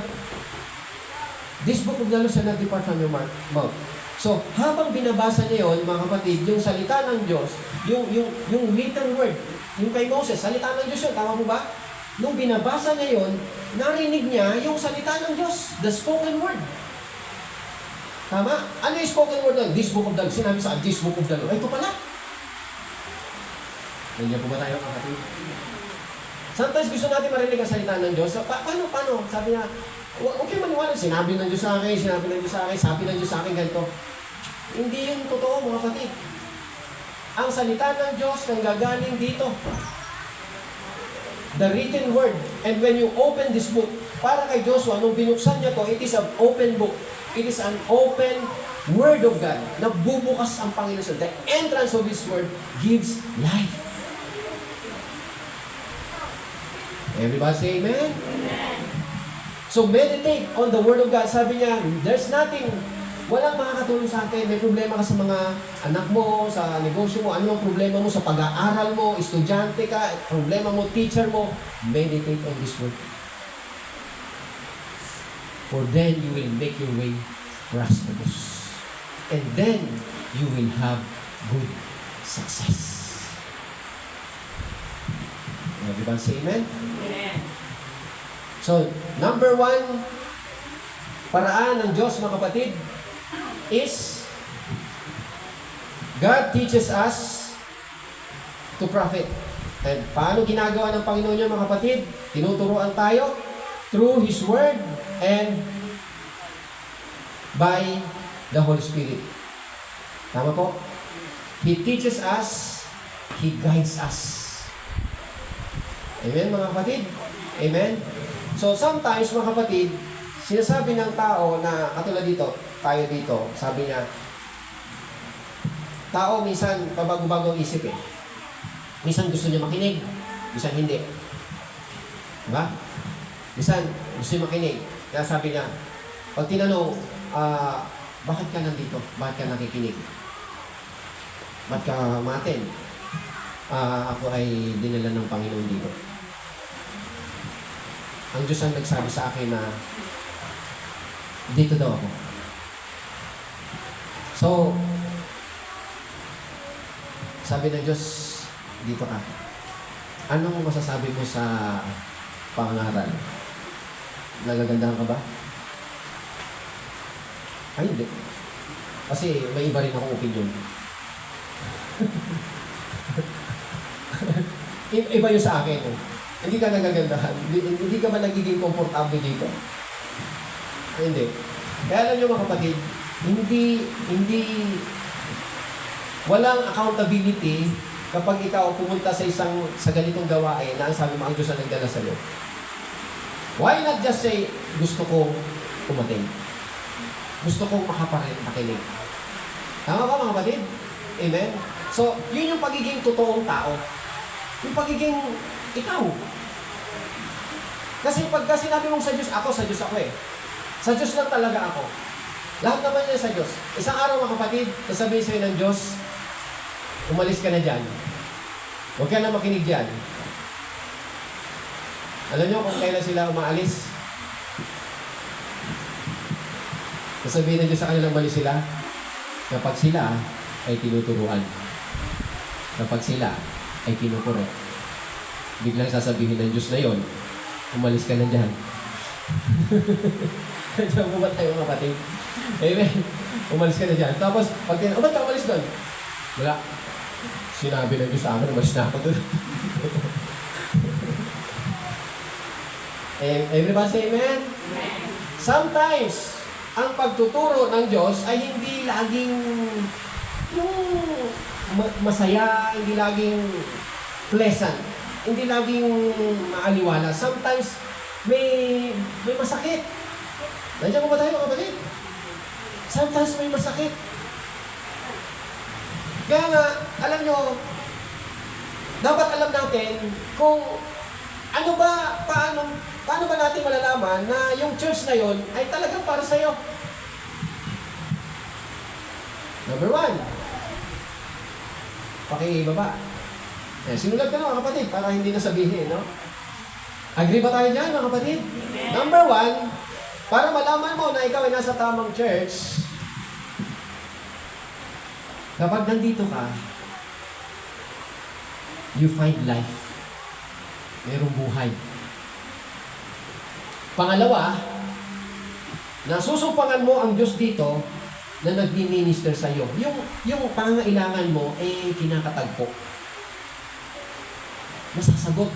this book of the law shall not depart from your mouth. So, habang binabasa niya yon, mga kapatid, yung salita ng Diyos, yung written word, yung kay Moses, salita ng Diyos yun, tama mo ba? nung binabasa niya yon, narinig niya yung salita ng Diyos, the spoken word. Tama? Ano yung spoken word doon? This book of the Lord. Sinabi sa this book of the Lord. Ay, ito pala. Nandiyan po ba tayo, kapatid? Sometimes gusto natin marinig ang salita ng Diyos. Paano? Sabi niya, huwag kayo maniwala. Sinabi ng Diyos sa akin, sabi ng Diyos sa akin ganito. Hindi yun totoo, mga kapatid. Ang salita ng Diyos nang gagaling dito. The written word. And when you open this book, para kay Joshua, nung binuksan niya to, it is an open book. It is an open word of God. Nagbubukas ang Panginoon. So the entrance of His word gives life. Everybody say amen? Amen. So meditate on the word of God. Sabi niya, there's nothing, walang makakatulong sa akin. May problema ka sa mga anak mo, sa negosyo mo, ano ang problema mo sa pag-aaral mo, estudyante ka, problema mo, teacher mo, meditate on this word. For then you will make your way prosperous. And then you will have good success. Everybody say amen? Amen. So, number 1, paraan ng Diyos, mga kapatid, is God teaches us to profit. And paano ginagawa ng Panginoon niya, mga kapatid? Tinuturuan tayo through His Word and by the Holy Spirit. Tama po? He teaches us, He guides us. Amen, mga kapatid? Amen? So, sometimes, mga kapatid, sinasabi ng tao na, katulad dito, tayo dito, sabi niya, tao minsan, pabago-bago ang isip eh. Minsan gusto niya makinig, minsan hindi. Diba? Minsan, gusto niya makinig. Kaya sabi niya, pag tinanong, bakit ka nandito? Bakit ka nakikinig? Bakit ka umaten? Ako ay dinala ng Panginoon dito. Ang Diyos ang nagsabi sa akin na dito daw ako. So, sabi ng Diyos, dito ka. Anong masasabi mo sa pangaral? Nagagandahan ka ba? Ay, hindi. Kasi may iba rin akong opinion. Iba yun sa akin. Hindi ka nagagandahan. Hindi ka ba nagiging komportable dito? Ay, hindi. Kaya alam nyo, mga kapatid, walang accountability kapag ikaw pumunta sa ganitong gawain na ang sabi mo ang Diyos ang nagdala sa iyo. Why not just say, gusto kong umating? Gusto kong makinig. Tama ba, mga kapatid? Amen? So, yun yung pagiging totoong tao. Yung pagiging ikaw. Kasi pagka sinabi mong sa Diyos ako eh. Sa Diyos lang talaga ako. Lahat naman yan sa Diyos. Isang araw, mga kapatid, sasabihin sa'yo ng Diyos, umalis ka na dyan. Huwag ka na makinig dyan. Alam nyo kung kailan sila umaalis? Sasabihin ng Diyos sa kanilang umalis sila, kapag sila ay tinuturuan. Kapag sila ay kinukurek. Biglang sasabihin ng Diyos na yon, umalis ka na dyan. Diyan po ba tayo, mga kapatid? Amen. Umalis ka na dyan. Tapos, ba't ka umalis doon? Wala. Sinabi ng Diyos sa akin, umalis na ako doon. Everybody say amen? Amen. Sometimes, ang pagtuturo ng Diyos ay hindi laging yung masaya, hindi laging pleasant, hindi laging maaliwala. Sometimes, may masakit. Nandiyan ko ba tayo, mga kapatid? Sometimes may masakit. Kaya nga, alam nyo, dapat alam natin kung ano ba, paano ba natin malalaman na yung church na yon ay talagang para sa'yo. Number 1, pakibaba. Sinulat ka na, mga kapatid, para hindi na sabihin, no? Agree ba tayo dyan, mga kapatid? Amen. Number 1, para malaman mo na ikaw ay nasa tamang church, kapag nandito ka, you find life. Merong buhay. Pangalawa, nasusumpangan mo ang Diyos dito na nagmi-minister sa iyo. Yung pangangailangan mo, kinakatagpo. Nasasagot.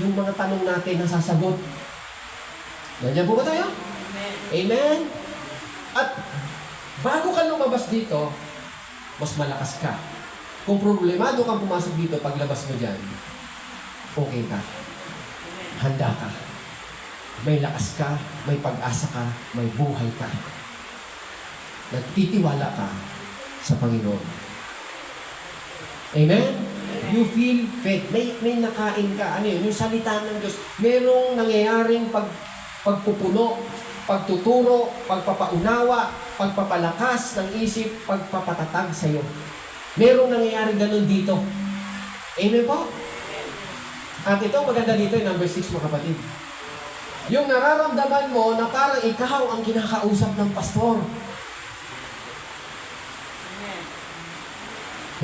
Yung mga tanong natin, nasasagot. Nandiyan po ba tayo? Amen? At bago ka lumabas dito, mas malakas ka. Kung problemado kang pumasok dito, paglabas mo dyan, okay ka. Handa ka. May lakas ka, may pag-asa ka, may buhay ka. Nagtitiwala ka sa Panginoon. Amen? You feel fed. May nakain ka. Ano yun? Yung salita ng Diyos. Merong nangyayaring pagpupuno, pagtuturo, pagpapaunawa, pagpapalakas ng isip, pagpapatatag sa iyo. Merong nangyayari ganun dito. Amen po? At ito, maganda dito, yung number 6, mga kapatid. Yung nararamdaman mo na parang ikaw ang kinakausap ng pastor.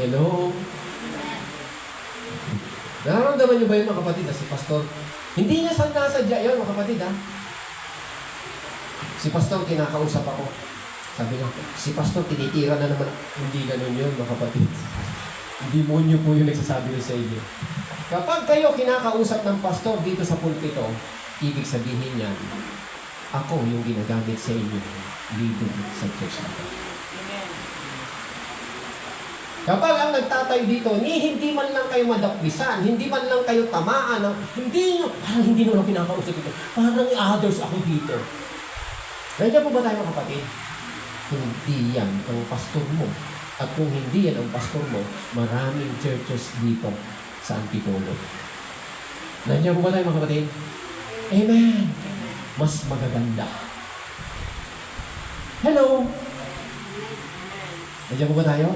Hello? Nararamdaman niyo ba yun, mga kapatid, na si pastor? Hindi niya nasadya yun, mga kapatid, ha? Si pastor, kinakausap ako. Sabi nga, si pastor, tinitira na naman. Hindi ganun yun, mga kapatid. Hindi mo niyo po yung nagsasabi sa inyo. Kapag kayo kinakausap ng pastor dito sa pulpito, ibig sabihin niyan, ako yung ginagamit sa inyo, leader sa church na ito. Kapag ang nagtatayo dito, hindi man lang kayo madakbisan, hindi man lang kayo tamaan, parang hindi nyo lang kinakausap dito. Parang others ako dito. Nandiyan po ba tayo, mga kapatid? Hindi yan ang pastor mo. At kung hindi yan ang pastor mo, maraming churches dito sa Antipolo. Nandiyan po ba tayo, mga kapatid? Amen! Mas magaganda. Hello! Nandiyan po ba tayo?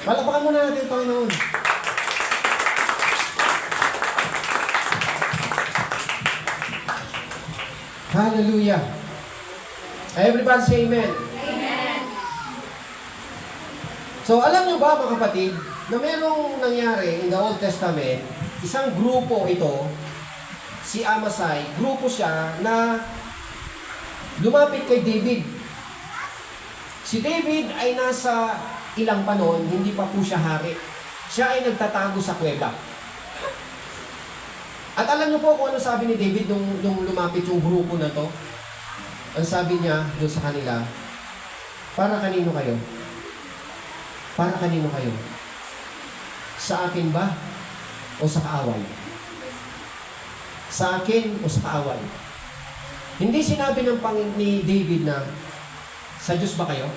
Palapakan muna natin, Panginoon. Hallelujah. Everybody say amen. Amen. So, alam nyo ba, mga kapatid, na merong nangyari in the Old Testament, isang grupo ito, si Amasai, grupo siya na lumapit kay David. Si David ay nasa ilang panon, hindi pa po siya hari. Siya ay nagtatago sa kuweba. At alam niyo po kung ano sabi ni David nung lumapit yung grupo na to? Ang sabi niya doon sa kanila, para kanino kayo? Para kanino kayo? Sa akin ba? O sa kaaway? Sa akin o sa kaaway? Hindi sinabi ni David na, sa Diyos ba kayo?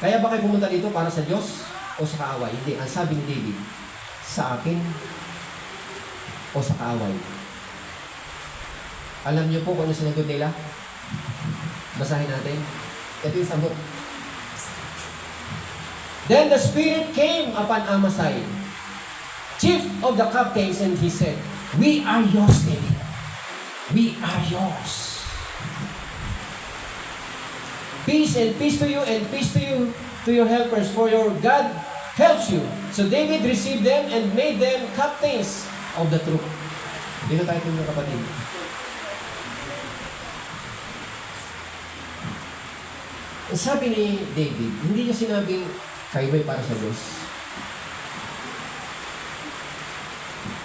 Kaya ba kayo pumunta dito para sa Diyos o sa kaaway? Hindi. Ang sabi ni David, sa akin o sa kaaway. Alam niyo po kung ano sinagot nila? Basahin natin. Ito yung sagot. Then the Spirit came upon Amasai, chief of the captains, and he said, we are yours, David. We are yours. Peace and peace to you and peace to you, to your helpers, for your God helps you. So David received them and made them captains of the troop. Dito tayo mga kapatid. Sabi ni David, hindi niya sinabing, kayo ba'y para sa Diyos?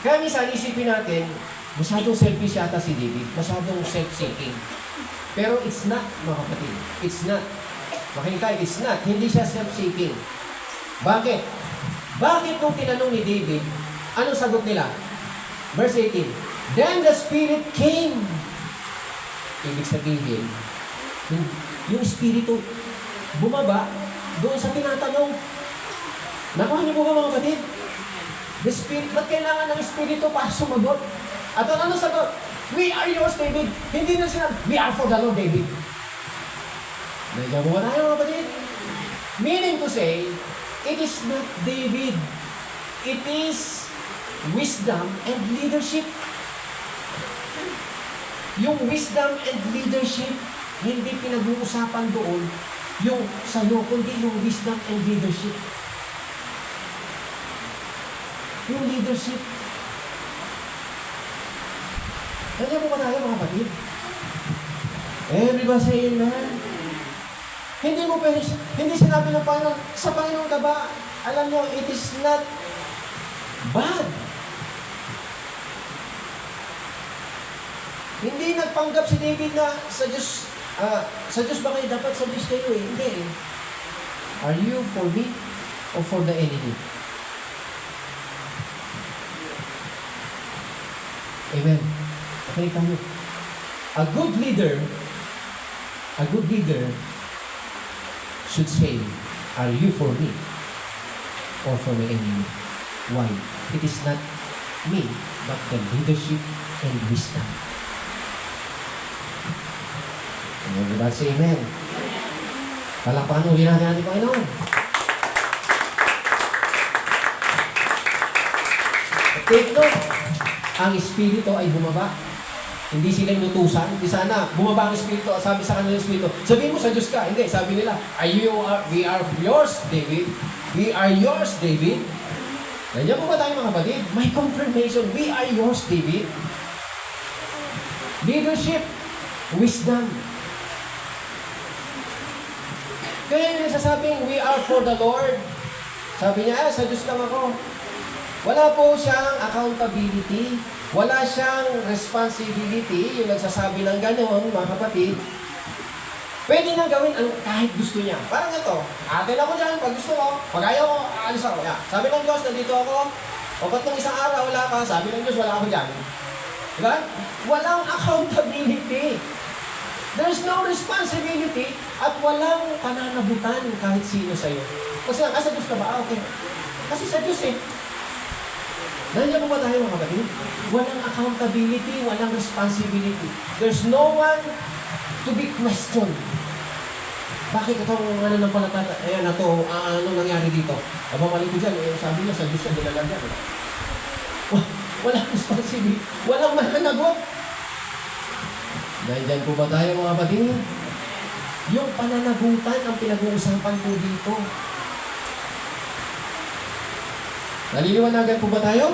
Kaya minsan, isipin natin, masyadong selfish yata si David, masyadong self-seeking. Pero it's not, mga kapatid. It's not. Makinig tayo, it's not. Hindi siya self-seeking. Bakit? Bakit nung tinanong ni David, anong sagot nila? Verse 18, then the Spirit came. Ibig sabihin, yung Espiritu bumaba doon sa tinatanong. Nakuha niyo po ba, mga kapatid? The Spirit, ba't kailangan ng Espiritu para sumagot? At ano sagot? We are yours, David. Hindi na sila, we are for the Lord, David. Nagyawa mo tayo, mga kapatid. Meaning to say, it is not David. It is wisdom and leadership. Yung wisdom and leadership, hindi pinag-uusapan doon yung sa'yo, kundi yung wisdom and leadership. Yung leadership. Nandiyan po ba tayo mga kapatid? Everybody say amen. Hindi mo pwede, hindi sinabi ng Panginoon, sa Panginoon ka ba? Alam nyo, it is not bad. Hindi nagpanggap si David na sa Diyos ba kayo dapat sa Diyos kayo eh? Hindi eh. Are you for me or for the enemy? Amen. Okay, tayo. A good leader should say, are you for me or for the enemy? Why? It is not me, but the leadership and wisdom. Everybody say amen. Palakpakan ulit natin ating Panginoon. Take note, ang Espiritu ay bumaba. Hindi sila inutusan. Hindi sana, bumaba ang Espiritu. Sabi sa kanila ng Espiritu, sabihin mo sa Diyos ka. Hindi, sabi nila, we are yours, David. We are yours, David. Nandiyan po ba tayo mga kapatid? May confirmation, we are yours, David. Leadership, wisdom. Kaya yung nagsasabing, we are for the Lord. Sabi niya, sa Diyos lang ako. Wala po siyang accountability. Wala siyang responsibility. Yung nagsasabi ng gano'n, mga kapatid. Pwede nang gawin ang kahit gusto niya. Parang ito, atin ako dyan, pag gusto ko, pag ayaw ko, aalis ako. Yeah. Sabi ng Diyos, nandito ako. O ba't nung isang araw, wala ka? Sabi ng Diyos, wala ako dyan. Diba? Walang accountability. There's no responsibility at walang pananabutan kahit sino sa'yo. Kasi sa Diyos ka ba? Okay. Kasi sa Diyos eh. Nandiyan po ba tayo mga kapatid? Walang accountability, walang responsibility. There's no one to be questioned. Bakit itong ng palatata? Ayan na to, ano nangyari dito? Aba mali ko dyan, sabi niya sa Diyos siya, nilalagyan. Walang responsibility, walang mananagot. Nandiyan po ba tayo mga kapatid? Yung pananagutan ang pinag-uusapan po dito. Naliliwanagan po ba tayo?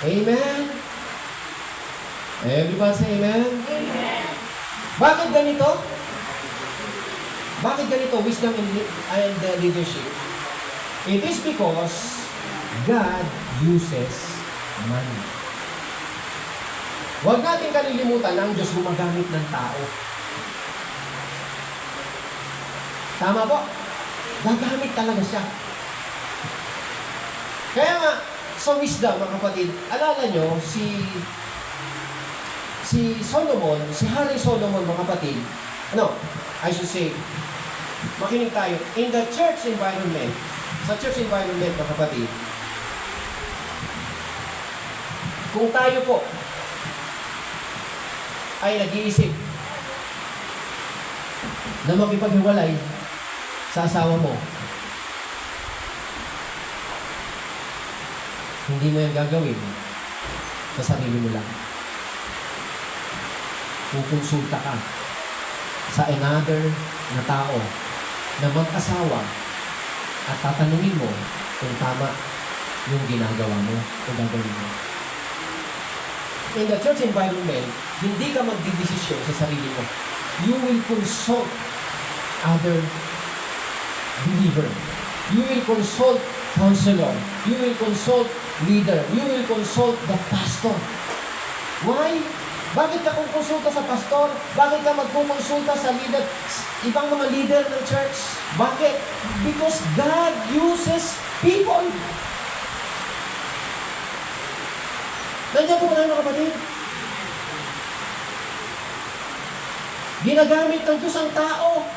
Amen. Everybody say amen? Amen. Bakit ganito? Bakit ganito? Wisdom and leadership. It is because God uses money. Huwag natin kalilimutan na ang Diyos gumagamit ng tao. Tama po? Gagamit talaga siya. Kaya nga, sa wisdom, mga kapatid, alala nyo, si Solomon, si Hari Solomon, mga kapatid, I should say, makinig tayo, in the church environment, sa church environment, mga kapatid, kung tayo po ay nag-iisip na makipaghiwalay sa asawa mo, hindi mo yan gagawin sa sarili mo lang. Kukonsulta ka sa another na tao na mag-asawa at tatanungin mo kung tama yung ginagawa mo o gagawin mo. In the church environment, hindi ka magdidesisyon sa sarili mo. You will consult other believer. You will consult counselor. You will consult leader. You will consult the pastor. Why? Bakit ka kukonsulta sa pastor? Bakit ka magkukonsulta sa leader? Ibang mga leader ng church? Bakit? Because God uses people. Nandiyan po na mga kapatid. Ginagamit ng Diyos ang tao.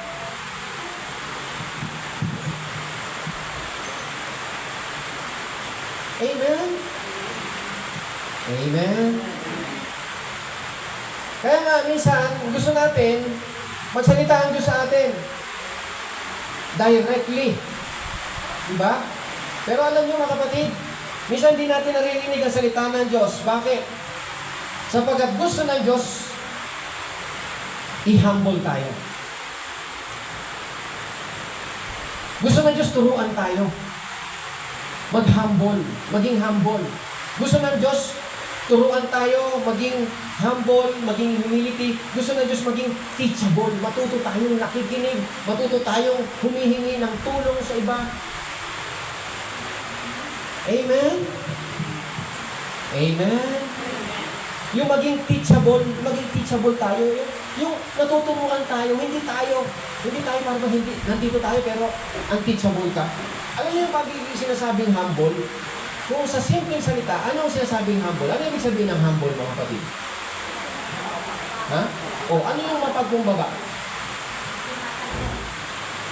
Amen? Amen? Kaya nga, minsan, gusto natin, magsalita ang Diyos sa atin. Directly. Diba? Pero alam niyo mga kapatid, minsan di natin naririnig ang salita ng Diyos. Bakit? Sapagkat gusto ng Diyos, i-humble tayo. Gusto ng Diyos turuan tayo. Mag-humble. Maging humble. Gusto ng Diyos, Turuan tayo maging humble, maging humility. Gusto ng Diyos maging teachable. Matuto tayong nakikinig. Matuto tayong humihingi ng tulong sa iba. Amen? Amen? Yung maging teachable tayo. Yung natuturuan tayo, hindi tayo parang nandito tayo pero teachable ka. Alam niyo yung pagiging sinasabing humble? Kung sa simpleng salita, ano ang sinasabing humble? Ano ibig sabihin ng humble, mga kapatid? Ha? O, ano yung mapagkumbaba?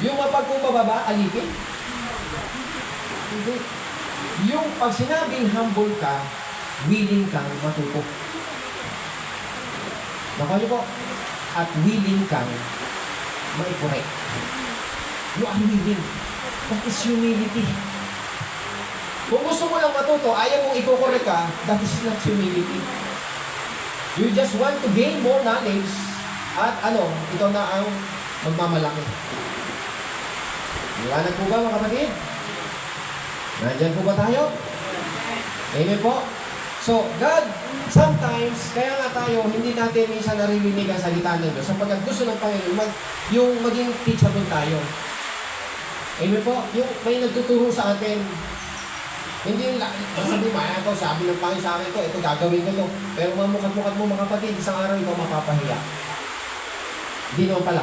Yung mapagkumbaba ba, alipin? Hindi. Yung pag sinabing humble ka, willing kang matuto. Baka niyo po, at willing kang mai-correct. You are willing. That is humility. Kung gusto mo lang matuto, ayaw mong i-correct ka, that is not humility. You just want to gain more knowledge at ikaw na ang magmamalaki. Liwanag po ba, mga kapatid? Nandyan po ba tayo? Amen po? So, God, sometimes, kaya nga tayo, hindi natin minsan naririnig ang salita ng Diyos sapagkat gusto ng Panginoon yung maging teachable tayo. Amen po? Yung may nagtuturo sa atin, hindi yung sabi mo, ito, sabi ng Panginoon sa akin ito gagawin ko ito. Pero mamukat-mukat mo, mga kapatid, isang araw ikaw mapapahiya. Hindi naman pala.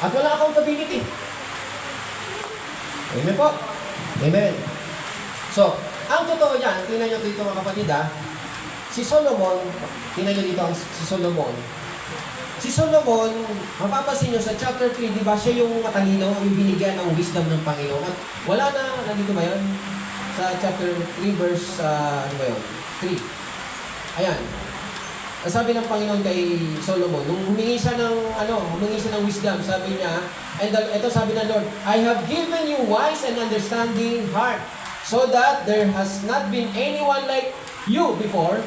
At wala accountability. Amen po? Amen. So, ang totoo yan, tingnan nyo dito, mga kapatid, si Solomon, tingnan nyo dito si Solomon. Si Solomon, mapapansin nyo sa chapter 3, di ba siya yung matalino, yung binigyan ng wisdom ng Panginoon. At wala na, nandito ba yun? Sa chapter 3, verse, 3. Ayan. Ang sabi ng Panginoon kay Solomon, nung humingi siya ng wisdom, sabi niya, and ito sabi ng Lord, I have given you wise and understanding heart, so that there has not been anyone like you before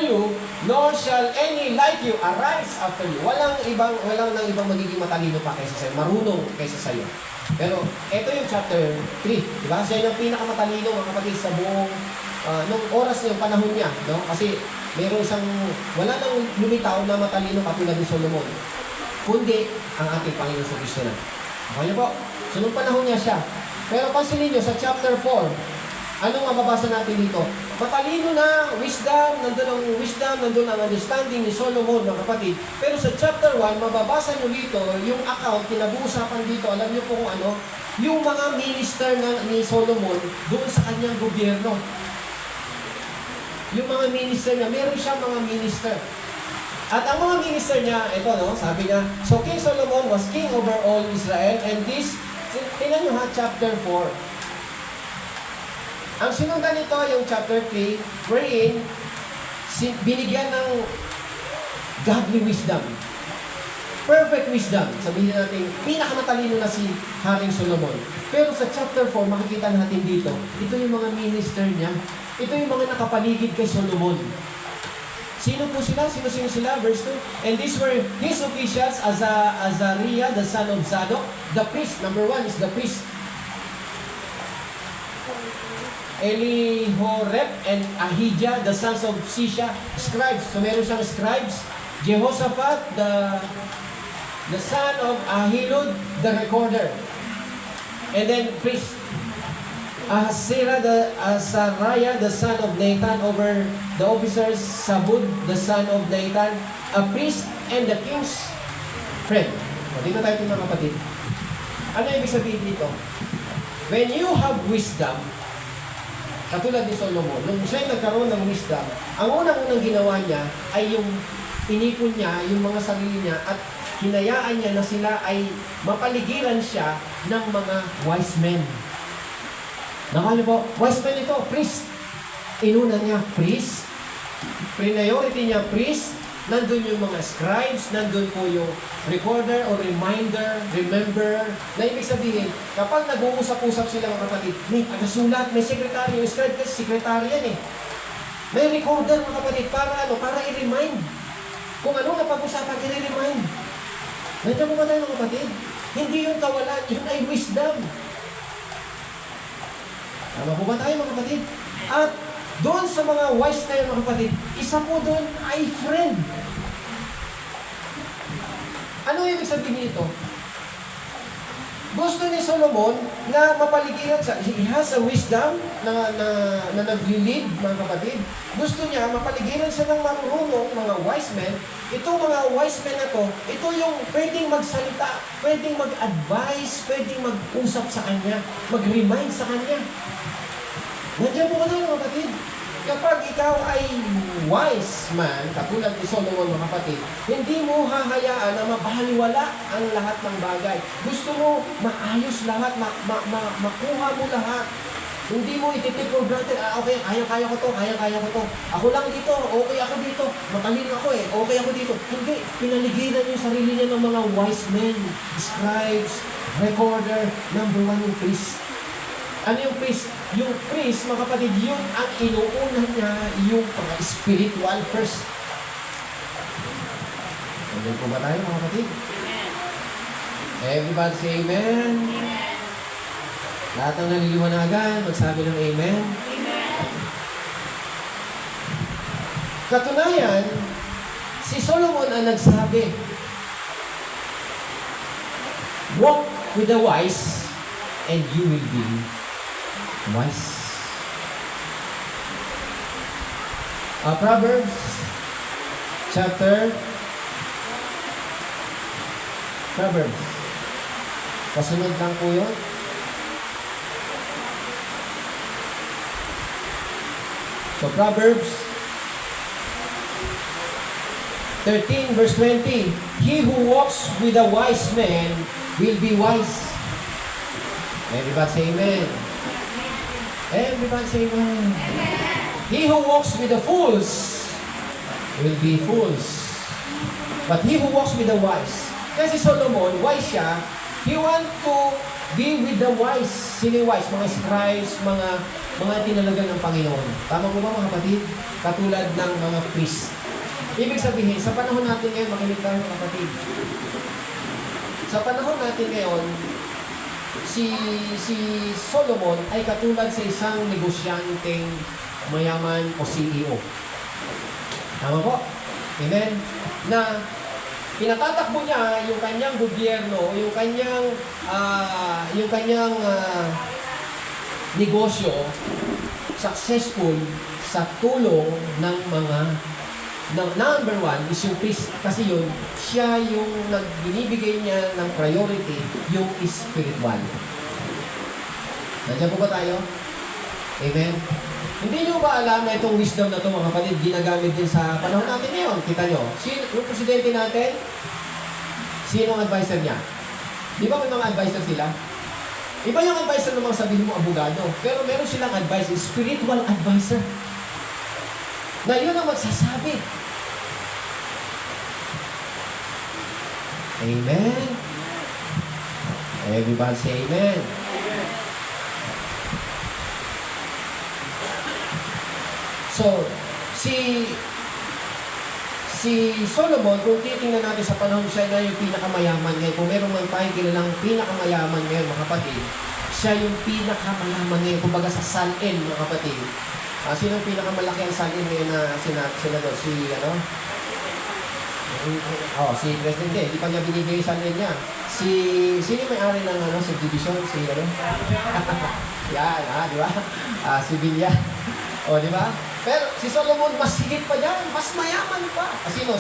you, nor shall any like you arise after you. Walang nang ibang magiging matalino pa kaysa sa'yo, marunong kaysa sa'yo. Pero, ito yung chapter 3, di ba? Siya yung pinakamatalino, mga kapatid, sa buong, nung oras yung panahon niya, no? Kasi, wala nang lumitaw na matalino katulad ni Solomon, kundi ang ating Panginoon sa Kristo na. Okay po? So, nung panahon niya siya. Pero, pansinin nyo, sa chapter 4, anong mababasa natin dito? Matalino na, nandun ang understanding ni Solomon, mga kapatid. Pero sa chapter 1, mababasa nyo dito, yung account, pinag-uusapan dito, alam nyo po kung ano, yung mga minister ni Solomon doon sa kanyang gobyerno. Yung mga minister niya, meron siyang mga minister. At ang mga minister niya, ito sabi niya, so King Solomon was king over all Israel, and this, tingnan nyo chapter 4. Ang sinundan nito yung chapter 3, wherein binigyan ng godly wisdom. Perfect wisdom. Sabihin natin, pinakamatalino na si Haring Solomon. Pero sa chapter 4, makikita natin dito, ito yung mga minister niya. Ito yung mga nakapaligid kay Solomon. Sino po sila? Sino sila? Verse 2. And these were his officials, Azariah, the son of Zadok. The priest, number 1 is the priest. Elihorep and Ahijah, the sons of Sisha, scribes. So meron siyang scribes. Jehoshaphat, the son of Ahilud, the recorder. And then priest. Azariah, the son of Nathan, over the officers. Sabud, the son of Nathan, a priest and the king's friend. O, dito tayo mga kapatid. Ano ibig sabihin dito? When you have wisdom, katulad ni Solomon, nung siya nagkaroon ng wisdom, ang unang-unang ginawa niya ay yung inipon niya, yung mga sarili niya, at hinayaan niya na sila ay mapaligiran siya ng mga wise men. Nakala po, wise men ito, priest. Inuna niya, priest. Priority niya, priest. Nandun yung mga scribes, nandun po yung recorder o reminder, remember. Na ibig sabihin, kapag nag-uusap-usap sila mga kapatid, may agasulat, may sekretary, yung scribe kasi sekretary yan eh. May recorder mga kapatid, para i-remind. Kung ano na pag-usapan, i-remind. Nandiyan mo ba tayo mga kapatid? Hindi yung kawalan, yun ay wisdom. Tama po ba tayo mga kapatid? At Doon sa mga wise na yun, mga kapatid, isa po doon ay friend. Ano ibig sabihin nito? Gusto ni Solomon na mapaligiran sa, he has a wisdom na nag-lead, mga kapatid. Gusto niya, mapaligiran siya ng marunong, mga wise men. Itong mga wise men na to, ito yung pwedeng magsalita, pwedeng mag-advise, pwedeng mag-usap sa kanya, mag-remind sa kanya. Nandiyan po ka na, mga kapatid. Kapag ikaw ay wise man, katulad ni Solomon, mga kapatid, hindi mo hahayaan na mabaliwala ang lahat ng bagay. Gusto mo maayos lahat, makuha mo lahat. Hindi mo ititake for granted, okay, kaya-kaya ko to, kaya-kaya ko to. Ako lang dito, okay ako dito, matalino ako okay ako dito. Hindi, pinaligiran niya yung sarili niya ng mga wise men, scribes, recorder, number one yung priest. Ano yung priest? Yung priest, mga kapatid, yun ang inuuna niya, yung mga spiritual first. Amen po ba tayo, mga kapatid? Everybody say amen. Lahat ng naliliwanagan, magsabi ng amen. Katunayan, si Solomon ang nagsabi, walk with the wise and you will be wise. Proverbs chapter Proverbs. Kasunod lang po yun. So Proverbs 13 verse 20. He who walks with a wise man will be wise. Everybody say amen. Everybody say amen. He who walks with the fools will be fools. But he who walks with the wise. Kasi Solomon, wise siya. He want to be with the wise. Sino yung wise? Mga scribes, mga tinalagan ng Panginoon. Tama po ba, mga kapatid? Katulad ng mga priest. Ibig sabihin, sa panahon natin ngayon, makinig tayo, mga kapatid. Sa panahon natin ngayon, si Solomon ay katulad sa isang negosyanteng mayaman o CEO. Tama po? Amen? Na pinatatakbo niya yung kanyang gobyerno, yung kanyang negosyo successful sa tulong ng mga number one is yung priest. Kasi yun, siya yung binibigay niya ng priority, yung spiritual. Nandiyan po ba tayo? Amen? Hindi nyo ba alam na itong wisdom na ito, mga kapatid, ginagamit din sa panahon natin ngayon? Kita nyo, yung presidente natin, sino ang advisor niya? Di ba may mga advisor sila? Iba yung advisor ng mga sabihin mo, abogado. Pero meron silang advisor, spiritual advisor. Na yun ang magsasabi. Amen? Everybody say amen. So, si Solomon, kung titingnan natin sa panahon siya na yung pinakamayaman ngayon, kung meron man tayong kilalang pinakamayaman ngayon, mga kapatid, siya yung pinakamayaman ngayon, kumbaga sa Sun-In, mga kapatid. Sino yung pinakamalaki ang Sun-In ngayon na senador? Si Presidente, hindi pa niya binibigay Sun-In niya. Sino yung may-ari ng subdivision? Yan, di ba? Si Villa. Di ba? Pero si Solomon, mas higit pa dyan, mas mayaman pa. Sino?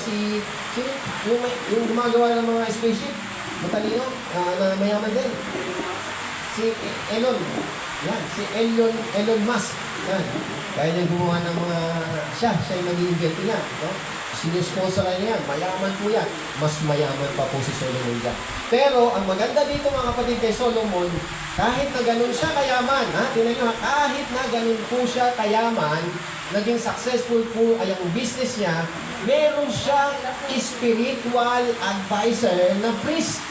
Yung gumagawa ng mga spaceship, matalino, na mayaman din. Si Elon. Yan, si Elon Musk. Yan. Kaya niya gumawa ng mga, siya yung nag-i-invent niya. No? Sinusponsor niya yan, mayaman po yan. Mas mayaman pa po si Solomon dyan. Pero, ang maganda dito, mga kapatid, kay Solomon, kahit na ganun siya kayaman, tingnan nyo, kahit na ganun po siya kayaman, naging successful po ay ang business niya, meron siyang spiritual advisor na priest.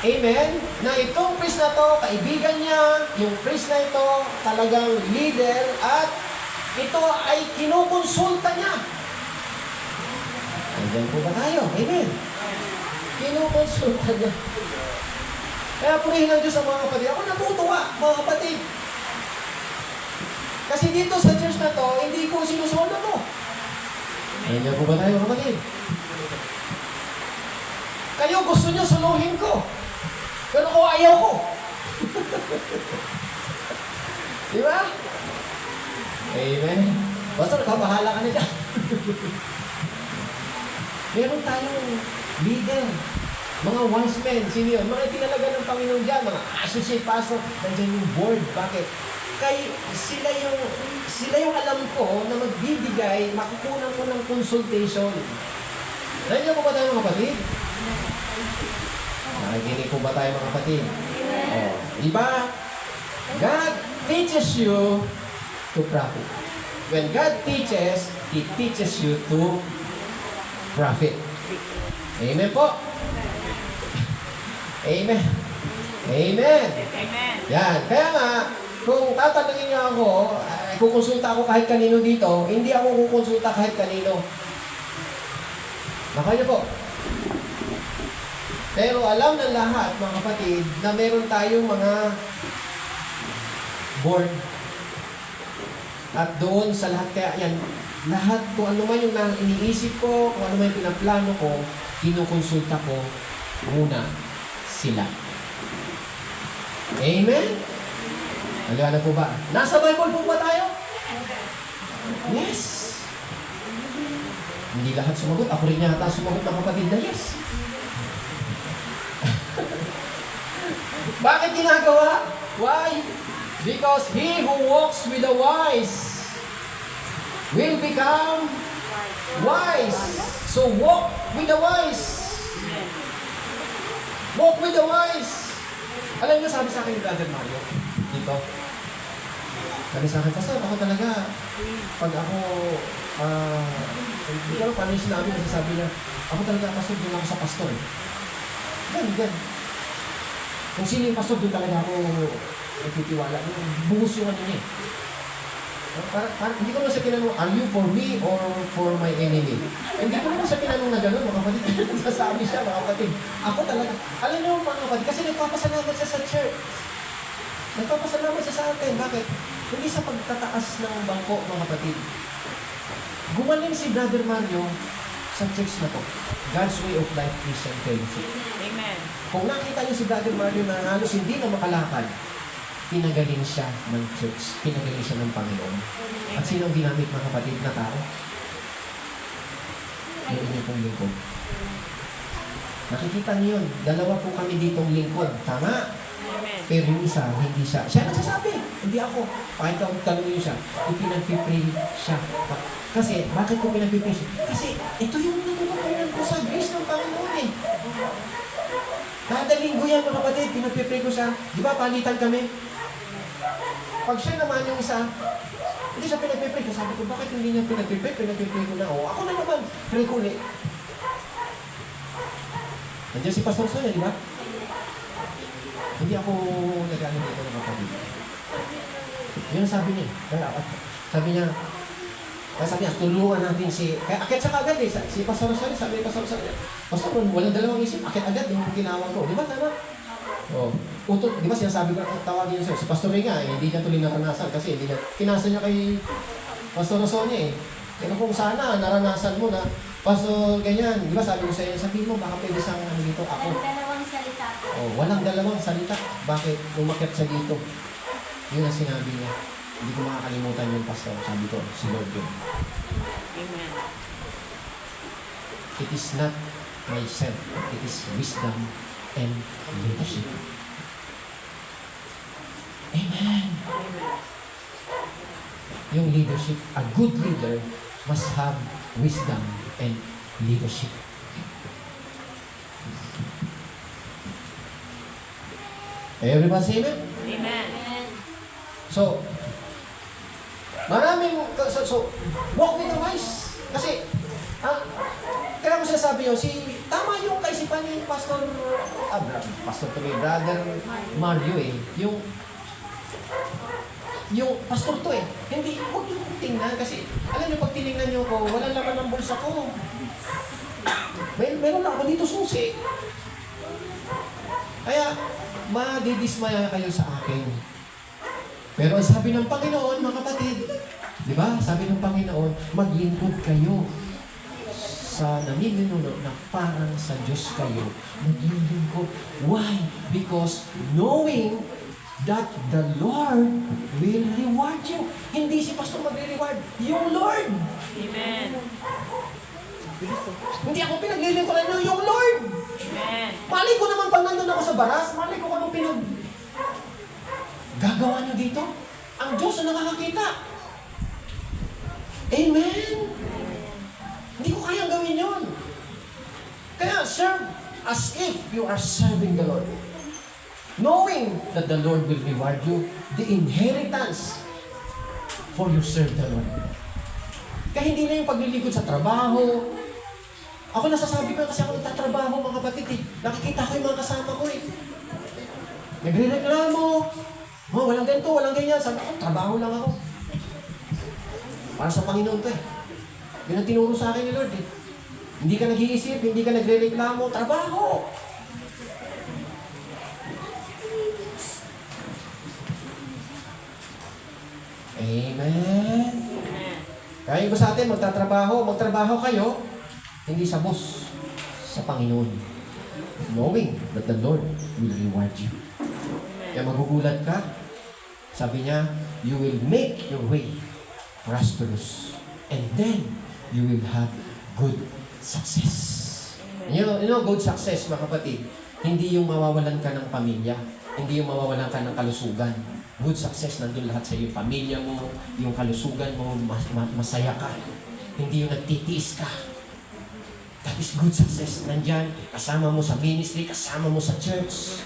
Amen? Na itong priest na to, kaibigan niya, yung priest na ito, talagang leader, at ito ay kinukonsulta niya. Nandiyan po ba tayo? Amen? Kinukonsulta niya. Kaya purihin ang Diyos sa mga kapatid. Ako natutuwa, mga kapatid. Kasi dito sa church na to, hindi ko sinusolo to. Nandiyan po ba tayo, kapatid? Kayo gusto nyo suluhin ko. Pero ako ayaw ko. Di ba? Amen. Basta nagpapahala ka na dyan. Meron tayong leader. Mga wise men, sino yun? Mga itinalaga ng Panginoon dyan, mga associate pastor, nandiyan yung board. Bakit? Sila yung alam ko na magbibigay, makukunan ko ng consultation. Nandiyan po ba tayo mga kapatid? Nakikinig po ba tayo mga kapatid? Oh, diba? God teaches you to profit. When God teaches, He teaches you to profit. Amen po? Amen. Amen. Amen. Yan. Kaya nga, kung tatanungin niyo ako, kukonsulta ako kahit kanino dito, hindi ako kukonsulta kahit kanino. Baka niyo po. Pero alam ng lahat, mga kapatid, na meron tayong mga board. At doon sa lahat, kaya yan, lahat, kung ano man yung iniisip ko, kung ano man yung pinaplano ko, kinukonsulta ko muna sila. Amen? Aliwanag po ba? Nasa Bible po ba tayo? Yes. Hindi lahat sumagot. Ako rin yata sumagot ng kapatid na yes. Bakit ginagawa? Why? Because he who walks with the wise will become wise. So walk with the wise. Walk with the wise. Alam niyo, sabi sa akin ni Brother Mario, dito, sabi sa akin, Pastor, ako talaga, pag ako, hindi ko alam paano yung sinabi, kasi sabi niya, ako talaga, Pastor, doon ako sa pastor. Gan. Kung sino yung pastor, doon talaga ako nagtitiwala. Buhos yung ano niya. Hindi ko naman sa tinanong, are you for me or for my enemy? Hindi ko naman sa tinanong na gano'n, mga kapatid. Sasabi siya, mga kapatid. Ako talaga. Alam niyo, mga kapatid, kasi nagpapasalamat siya sa church. Nagpapasalamat siya sa atin. Bakit? Hindi sa pagtataas ng bangko, mga kapatid. Gumaling si Brother Mario sa church na to. God's Way of Life Christian Fellowship. Amen. Kung nakita niyo si Brother Mario na halos hindi na makalakad, pinagaling siya ng church, pinagaling siya ng Panginoon. At sino ang ginamit, mga kapatid, na tao? Yung inyo pong lingkod. Nakikita niyo yun, dalawa po kami ditong lingkod. Tama? Amen. Pero yung isa, hindi siya. Siya nagsasabi, hindi ako. Pakita ko, tanong niyo siya. Ipinagpipray siya. Kasi, bakit ko pinagpipray siya? Kasi, ito yung natutunan ko sa grace ng Panginoon eh. Kada linggo yan, mga kapatid, pinagpipray ko siya. Di ba, palitan kami? Pag siya naman yung isa, hindi siya pinagpipray. Sabi ko, bakit hindi niya pinagpipray? Pinagpipray ko na. O, ako na naman, pray ko ulit. Nandiyan si Pastor Sonia, di ba? Hindi ako nag-ano dito ng kapatid. Yun ang sabi niya. Kaya, sabi niya, tulungan natin si... Kaya akit siya kagad eh. Si Pastor Sonia, sabi ni Pastor Sonia, Pastor, walang dalawang isip, akit agad yung tinawag ko. Di ba, tama? Oh, utot, di ba sinasabi ko, tawagin niyo si Pastor Ray nga, hindi niya tuloy naranasan kasi hindi niya, pinasa niya kay Pastor Sonia eh. Pero kung sana, naranasan mo na, Pastor, ganyan, di ba sabi ko sa iyo, sabi mo, baka pwede siyang ano dito, ako. Walang dalawang salita po. Oh, walang dalawang salita. Bakit umakyat siya dito? Yun ang sinabi niya. Hindi ko makakalimutan yung Pastor, sabi ko, si Lord yun. Amen. It is not myself, it is wisdom and leadership. Amen. Yung leadership, a good leader must have wisdom and leadership. Everybody say amen? Amen. So, maraming, walk with the wise. Kasi, kaya ko sinasabi yun, tama yung kaisipan ni Pastor, Brother Mario eh, yung pastor to eh, hindi, huwag yung tingnan kasi, alam niyo, pag tinignan niyo ko, walang laman ng bulsa ko. Meron ako dito susi. Kaya, madidismaya kayo sa akin. Pero ang sabi ng Panginoon, mga kapatid, Di ba? Sabi ng Panginoon, maglingkod kayo sa nanininuno na parang sa Diyos kayo. Maglingkod. Why? Because knowing that the Lord will reward you. Hindi si Pastor magre-reward. Yung Lord. Amen. Hindi ako pinaglilingkuran nyo, yung Lord. Amen. Mali ko naman pag nandun ako sa baras, mali ko anong gagawa nyo dito. Ang Diyos ang nakakakita. Amen. Hindi ko kayang gawin yun. Kaya serve as if you are serving the Lord. Knowing that the Lord will reward you, the inheritance for you serve the Lord. Kaya hindi na yung paglilingkod sa trabaho. Ako nasasabi ko kasi ako nagtatrabaho mga kapatid eh. Nakikita ko yung mga kasama ko eh. Nagre-reklamo. Oh, walang ganito, walang ganyan. Sabi ko, trabaho lang ako. Para sa Panginoon to eh. Yun ang tinuro sa akin ni Lord eh. Hindi ka nag-iisip, hindi ka nagre-reklamo, trabaho. Amen. Kaya ko sa atin, magtrabaho kayo, hindi sa boss, sa Panginoon. Knowing that the Lord will reward you. Kaya magugulat ka, sabi niya, you will make your way prosperous. And then, you will have good success. You know, good success, mga kapatid, hindi yung mawawalan ka ng pamilya, hindi yung mawawalan ka ng kalusugan. Good success, nandun lahat sa iyong pamilya mo, yung kalusugan mo, masaya ka. Hindi yung nagtitiis ka. That is good success. Nandyan, kasama mo sa ministry, kasama mo sa church.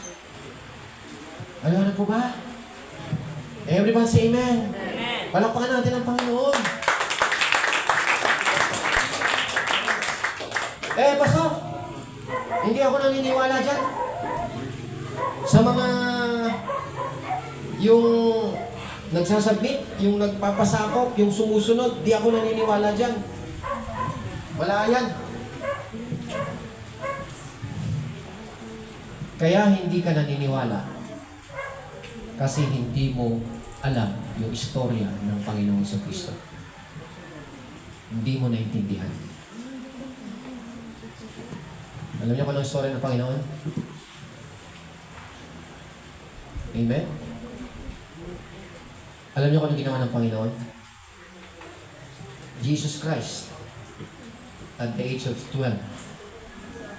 Ano na po ba? Everyone say amen. Amen. Palakpakan natin ang Panginoon. Pastor, hindi ako naniniwala dyan. Sa mga yung nagsasubmit, yung nagpapasakop, yung sumusunod, di ako naniniwala dyan. Wala yan. Kaya hindi ka naniniwala kasi hindi mo alam yung istorya ng Panginoong Jesucristo. Hindi mo naintindihan. Alam niyo kung anong istorya ng Panginoon? Amen? Alam niyo kung anong ginawa ng Panginoon? Jesus Christ at the age of 12.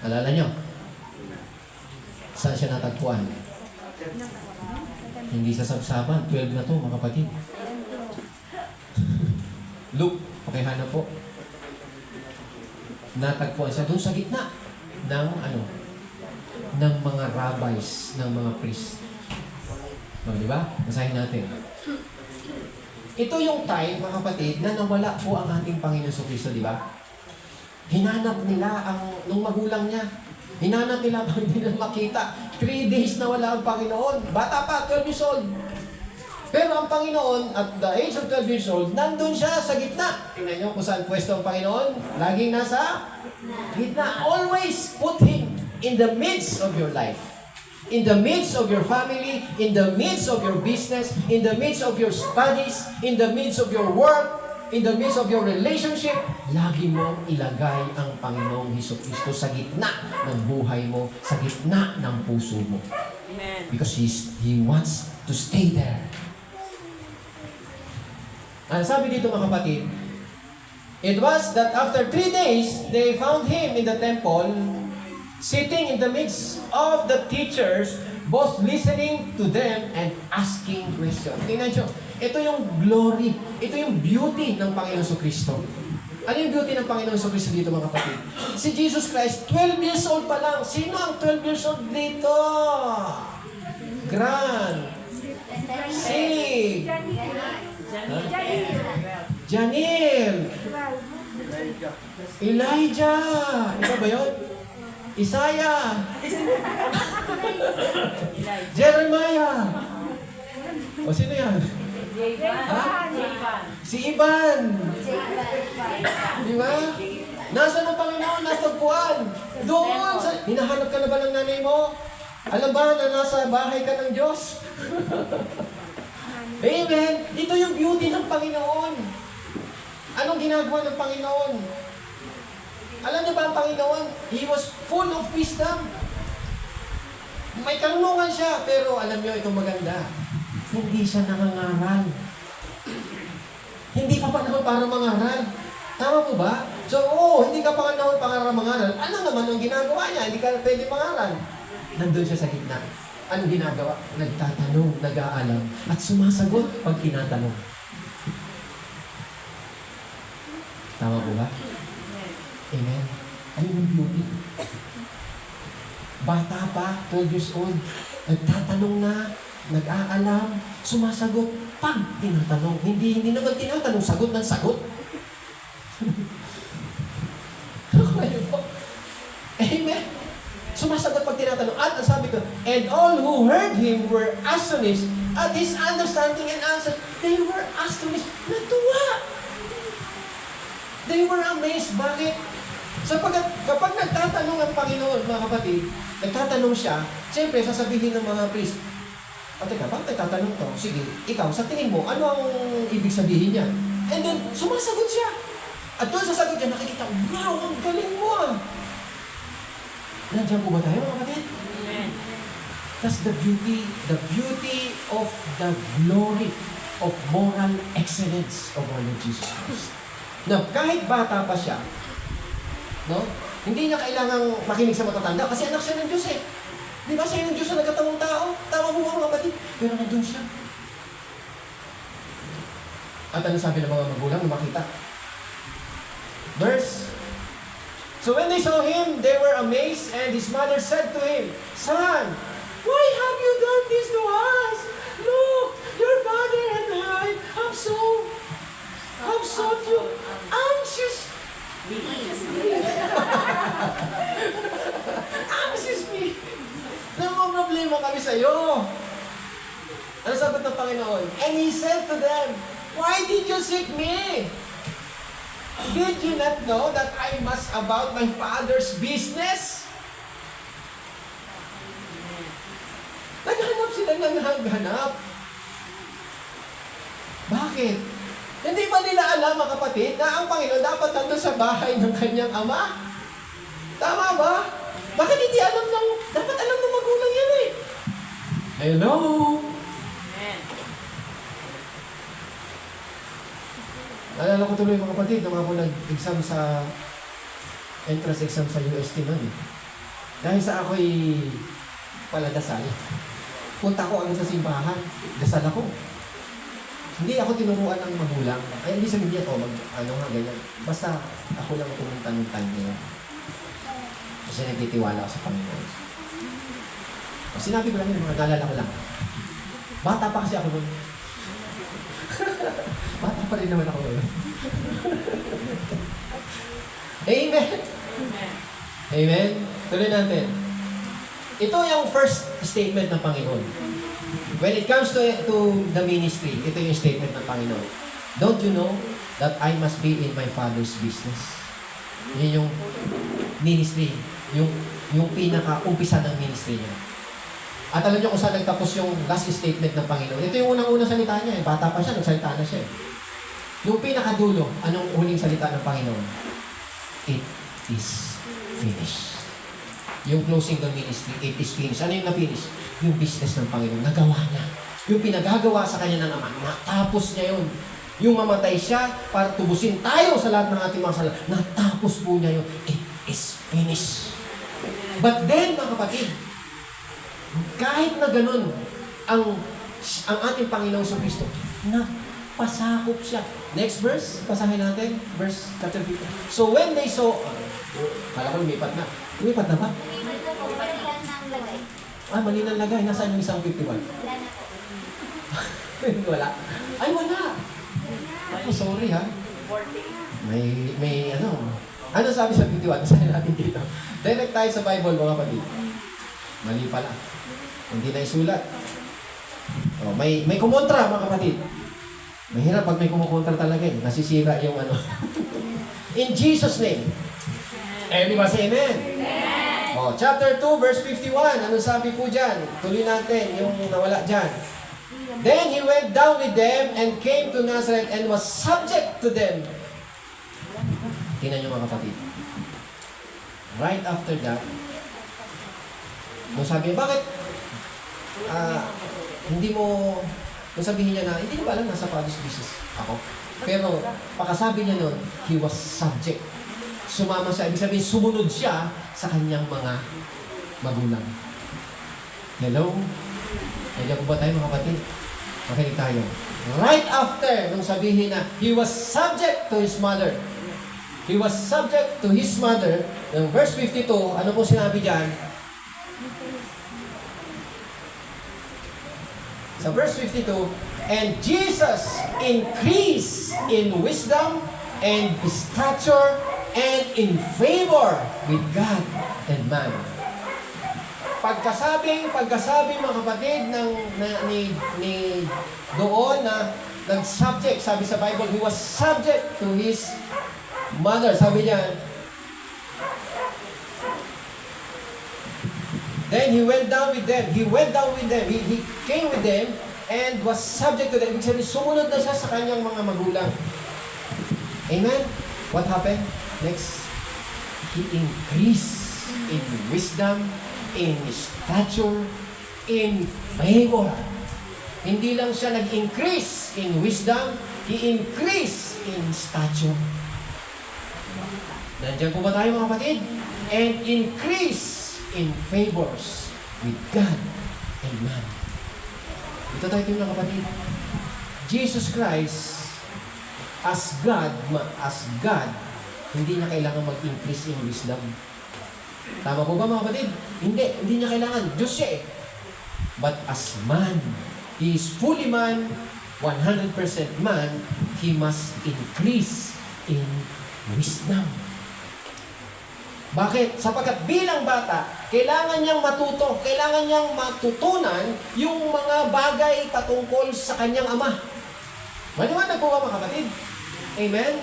Alala niyo? Saan siya natagpuan? Hindi sa sabsaban. 12 na to, mga kapatid. Luke, pakihanap po. Natagpuan siya doon sa gitna ng mga rabbis, ng mga priest. No, di ba? Basahin natin. Ito yung time, mga kapatid, na nawala po ang ating Panginoon Jesucristo, di ba? Hinanap nila nung magulang niya. Hinanap nila pang hindi na makita. 3 days na wala ang Panginoon. Bata pa, 12 years old. Pero ang Panginoon, at the age of 12 years old, nandun siya sa gitna. Tingnan niyo kung saan pwesto ang Panginoon. Laging nasa gitna. Always put Him in the midst of your life. In the midst of your family, in the midst of your business, in the midst of your studies, in the midst of your work, in the midst of your relationship, lagi mong ilagay ang Panginoong Jesucristo sa gitna ng buhay mo, sa gitna ng puso mo. Amen. Because He wants to stay there. Ang sabi dito mga kapatid, it was that after 3 days, they found Him in the temple, sitting in the midst of the teachers, both listening to them and asking questions. Tingnan nyo, ito yung glory, ito yung beauty ng Panginoon Jesucristo. Ano yung beauty ng Panginoon Jesucristo dito mga kapatid? Si Jesus Christ, 12 years old pa lang. Sino ang 12 years old dito? Gran. Si Janil. Elijah. Ito ba yun? Isaiah. Jeremiah. O sino yan? Ha? Si Ivan. Di ba? Nasaan ang Panginoon? Natagpuan. Doon. Hinahanap ka na ba ng nanay mo? Alam ba na nasa bahay ka ng Diyos? Amen. Ito yung beauty ng Panginoon. ginagawa ng Panginoon. Alam niyo ba ang Panginoon? He was full of wisdom. May karunungan siya, pero alam niyo itong maganda. Hindi siya nangangaral. Hindi pa panahon para mangaral. Tama po ba? So, hindi ka panahon para mangaral. Ano naman ang ginagawa niya? Hindi ka pwede mangaral. Nandun siya sa gitna. Anong ginagawa? Nagtatanong, nag-aalam, at sumasagot pag tinatanong. Tama po ba? Amen. Ayun yung beauty. Bata pa, 12 years old, nagtatanong na, nag-aalam, sumasagot pag tinatanong. Hindi naman tinatanong, sagot ng sagot. Amen. Sumasagot pag tinatanong. At sabi ko, and all who heard him were astonished at his understanding and answer. They were astonished. Natuwa. They were amazed. Bakit? Sapagkat kapag nagtatanong ang Panginoon, mga kapatid, nagtatanong siya, siyempre sasabihin ng mga priest, teka, bakit nagtatanong to? Sige, ikaw, sa tingin mo, ano ang ibig sabihin niya? And then, sumasagot siya. At doon sa sagot niya, nakikita, wow, ang galing mo ah. Nandiyan po ba tayo, mga kapatid? Amen. That's the beauty of the glory of moral excellence of our Lord Jesus Christ. Na kahit bata pa siya, no? Hindi niya kailangang makinig sa matatanda kasi anak siya ng Diyos eh. Di ba siya yung Diyos na nagkatawang tao? Tama mo mga kapatid. Pero nandun siya. At ano sabi ng mga magulang na makita? Verse. So when they saw him, they were amazed, and his mother said to him, Son, why have you done this to us? Look, your father and I have sought you anxiously. Anxiously. Nang problema kami sa iyo. Ano sagot ng Panginoon? And he said to them, why did you seek me? Did you not know that I must about my father's business? Naghanap sila ng naghanap. Bakit? Hindi ba nila alam, mga kapatid, na ang Panginoon dapat nandun sa bahay ng kanyang ama? Tama ba? Bakit hindi alam ng, dapat alam ng magulang yan eh. Hello? Amen. Naalala ko tuloy mga kapatid, nung ako nag-exam sa entrance exam sa UST nun eh. Dahil sa ako'y paladasal, punta ko agad sa simbahan, dasal ako. Hindi ako tinuruan ng magulang. Ay, hindi sabihin niya, ganyan. Basta ako lang pumunta ng time niya. Kasi nagtitiwala ako sa Panginoon. Sinabi ko lang yun, mga naalala ko lang. Bata pa kasi ako nun. Bata pa rin naman ako ngayon. Amen! Amen. Amen? Tuloy natin. Ito yung first statement ng Panginoon. When it comes to the ministry, ito yung statement ng Panginoon. Don't you know that I must be in my Father's business? Yun yung ministry. Yung pinaka-umpisa ng ministry niya. At alam niyo kung saan nagtapos yung last statement ng Panginoon. Ito yung unang-unang salita niya. Bata pa siya, nagsalita na siya. Yung pinakadulo, anong huling salita ng Panginoon? It is finished. Yung closing ng ministry, it is finished. Ano yung na-finish? Yung business ng Panginoon. Nagawa niya. Yung pinagagawa sa kanya ng Ama, natapos niya yun. Yung mamatay siya para tubusin tayo sa lahat ng ating mga sala. Natapos po niya yun. It is finished. But then, mga kapatid, kahit na ganun, ang ating Panginoong Kristo, napasakop siya. Next verse, basahin natin. Verse 14. So when they saw, kala ko lumipat na. Lumipat na ba? Mali ng lagay. Nasaan yung isang 51? Wala. Ay, wala. Ako, sorry ha. May ano. Ano sabi sa 51? Basahin natin dito. Direct tayo sa Bible, mga kapatid. Mali pala. Hindi na isulat. May kumontra, mga kapatid. Mahirap pag may kumukontra talaga eh. Nasisira yung ano. In Jesus' name. Everybody say amen. Chapter 2, verse 51. Ano sabi po dyan? Tuloy natin yung nawala dyan. Then he went down with them and came to Nazareth and was subject to them. Tingnan niyo mga kapatid. Right after that, nung sabi niya, bakit hindi mo, nung sabihin niya na, hindi ko alam, nasa Father's business ako. Pero, pagkasabi niya nun, he was subject. Sumama siya, ibig sabihin, sumunod siya sa kanyang mga magulang. Hello? Nandiyan po ba tayo mga kapatid? Makinig tayo. Right after, nung sabihin na, he was subject to his mother. He was subject to his mother. Yung verse 52, ano po sinabi dyan? Sa verse 52, and Jesus increased in wisdom and stature and in favor with God and man. Pagkasabi mga kapatid ni doon na nag-subject, sabi sa Bible, he was subject to his mother. Sabi niya, then he went down with them. He came with them and was subject to them. Ibig sabihin, sumunod na siya sa kanyang mga magulang. Amen? What happened? Next, he increased in wisdom, in stature, in favor. Hindi lang siya nag-increase in wisdom, he increased in stature. Nandiyan po ba tayo mga kapatid? And increase in favors with God and man. Ito tayo mga kapatid. Jesus Christ, as God, hindi niya kailangan mag-increase in wisdom. Tama po ba mga kapatid? Hindi niya kailangan. Diyos siya eh. But as man, he is fully man, 100% man, he must increase in wisdom. Bakit? Sapagkat bilang bata, kailangan niyang matuto, kailangan niyang matutunan yung mga bagay patungkol sa kanyang ama. Maliwanag po ba mga kapatid? Amen?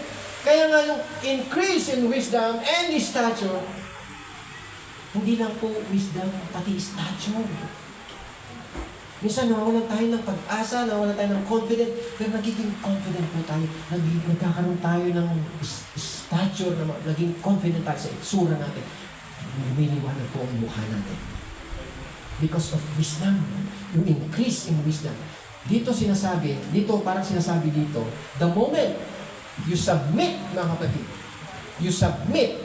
Kaya nga yung increase in wisdom and stature, hindi lang po wisdom, pati stature. Minsan nawawalan tayo ng pag-asa, nawawalan tayo ng confidence, pero nagiging confident po tayo. Nagkakaroon tayo ng stature, naging confident tayo sa itsura natin. Lumiliwanag po ang mukha natin. Because of wisdom. Yung increase in wisdom. Parang sinasabi dito, the moment you submit, mga kapatid, you submit,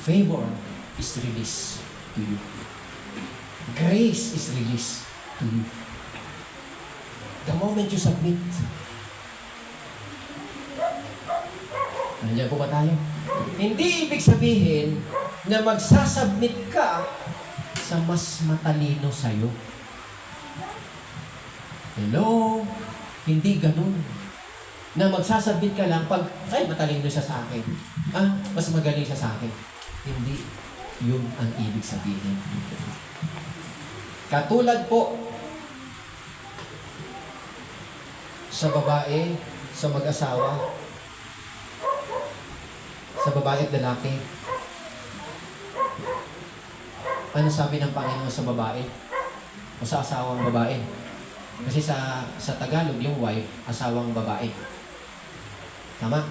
favor is released to you. Grace is released to you. The moment you submit. Nandiyan po ba tayo? Hindi ibig sabihin na magsasubmit ka sa mas matalino sa'yo. Hello? Hindi ganun. Na magsasubmit ka lang pag, ay, matalino siya sa akin. Mas magaling siya sa akin. Hindi. Yun ang ibig sabihin. Katulad po sa babae, sa mag-asawa, sa babae at lalaki. Ano sabi ng Panginoon sa babae? O sa asawang babae? Kasi sa Tagalog, yung wife, asawang babae. Tama?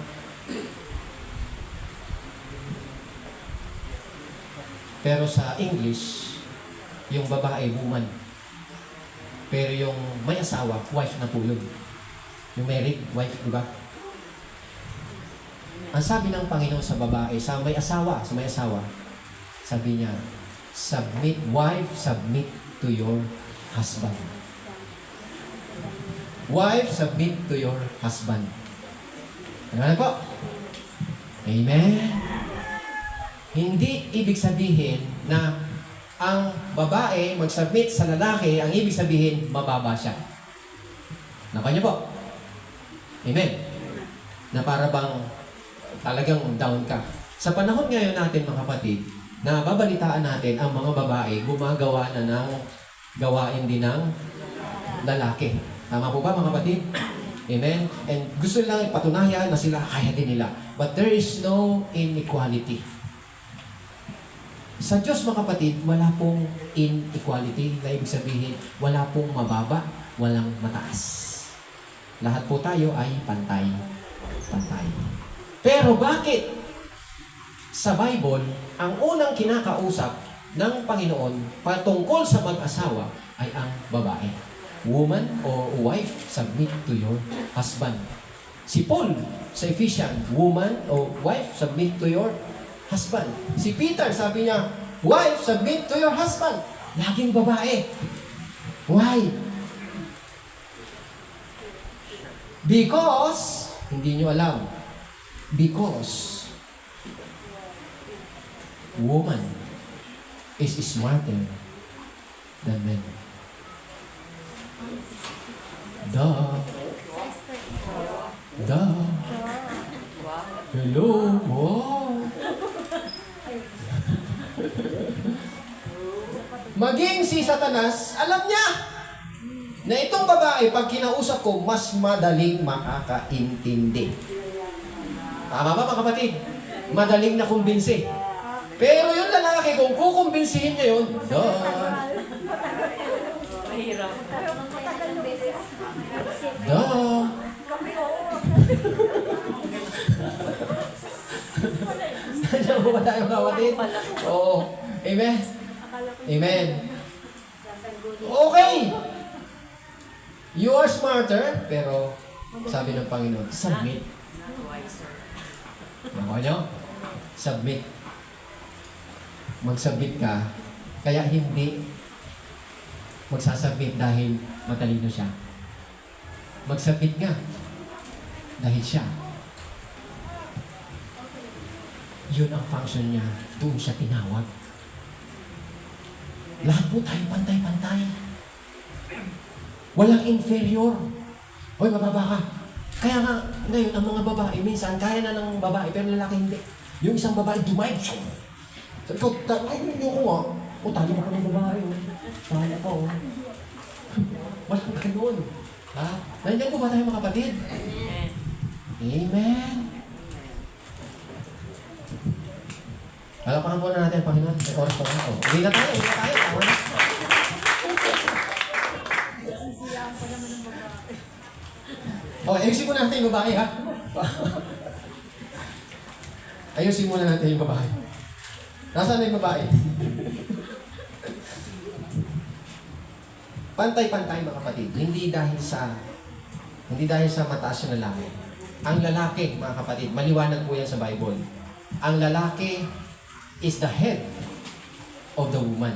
Pero sa English, yung babae, woman. Pero yung may asawa, wife na po yun. Yung married, wife, di ba? Ang sabi ng Panginoon sa babae, sa may asawa, sabi niya, wife, submit to your husband. Wife, submit to your husband. Ano po? Amen? Hindi ibig sabihin na ang babae mag-submit sa lalaki, ang ibig sabihin, mababa siya. Nakuha niyo po? Amen? Na para bang talagang down ka. Sa panahon ngayon natin, mga kapatid, na babalitaan natin ang mga babae gumagawa na ng gawain din ng lalaki. Tama po ba, mga kapatid? Amen? And gusto lang ipatunayan na sila kaya din nila. But there is no inequality. Sa Diyos, mga kapatid, wala pong inequality na ibig sabihin, wala pong mababa, walang mataas. Lahat po tayo ay pantay. Pantay. Pero bakit sa Bible, ang unang kinakausap ng Panginoon patungkol sa mag-asawa ay ang babae? Woman or wife, submit to your husband. Si Paul sa Ephesians, woman or wife, submit to your husband. Si Peter, sabi niya, wife, submit to your husband. Laging babae. Why? Because, hindi nyo alam, because woman is smarter than men. Duh. Duh. Hello. Wow. Maging si Satanas, alam niya na itong babae, pag kinausap ko, mas madaling makakaintindi. Tama ba mga kapatid? Madaling na kumbinsi. Pero yung lalaki, kung kukumbinsihin niya yun, Mahirap. duh. Nandiyan po ba tayo kapatid? Oo. Amen? Amen. Okay. You are smarter, pero sabi ng Panginoon, submit. Not wiser. Nakuha nyo? Submit. Mag-submit ka, kaya hindi magsasubmit dahil matalino siya. Mag-submit nga dahil siya. Yun ang function niya. Doon siya tinawag. Lahat po tayo pantay-pantay. Walang inferior. Hoy, mababa ka. Kaya nga, ngayon, ang mga babae, minsan, kaya na ng babae, pero lalaki hindi. Yung isang babae, dumayo. Sabi ko, hindi ko nga. O, tali mo ka ng babae. Tali ka, o. Walang ganun. Ha? Nandiyan po ba tayo mga kapatid? Amen. Amen. Palapakan po na natin, Panginoon. May oras pa nga. Uwi na tayo, uwi na tayo. Tama na. Sisiyaan pa naman ng babae. Okay, ayusin muna natin yung babae, ha? Ayusin muna natin yung babae. Nasaan na yung babae? Pantay-pantay mga kapatid. Hindi dahil sa mataas yung lalaki. Ang lalaki, mga kapatid, maliwanag po yan sa Bible. Ang lalaki is the head of the woman.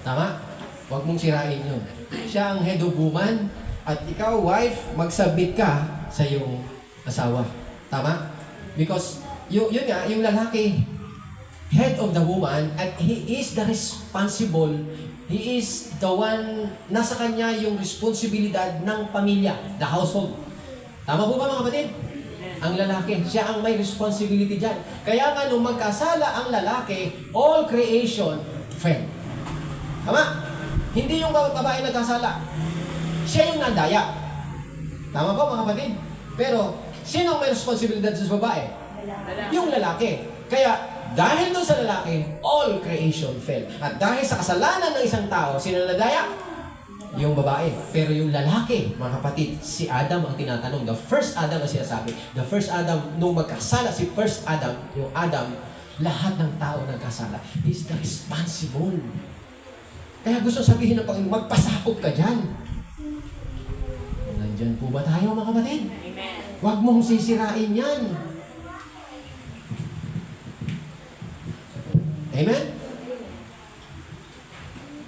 Tama? Huwag mong sirain yun. Siya ang head of woman, at ikaw, wife, mag-submit ka sa iyong asawa. Tama? Because, yun nga, yung lalaki, head of the woman, at he is the responsible, he is the one, nasa kanya yung responsibilidad ng pamilya, the household. Tama po ba mga kapatid? Ang lalaki, siya ang may responsibility dyan. Kaya nga nung magkasala ang lalaki, all creation fell. Tama? Hindi yung babae nagkasala. Siya yung nandaya. Tama po mga kapatid? Pero, sino ang may responsibilidad sa babae? Yung lalaki. Kaya, dahil doon sa lalaki, all creation fell. At dahil sa kasalanan ng isang tao, sino nadaya? Yung babae. Pero yung lalaki, mga kapatid, si Adam ang tinatanong. The first Adam ang sinasabi. The first Adam, nung magkasala si first Adam, yung Adam, lahat ng tao nagkasala. He's the responsible. Kaya gusto sabihin ng Panginoon, magpasakop ka dyan. Nandyan po ba tayo mga kapatid? Amen. Huwag mong sisirain yan. Amen?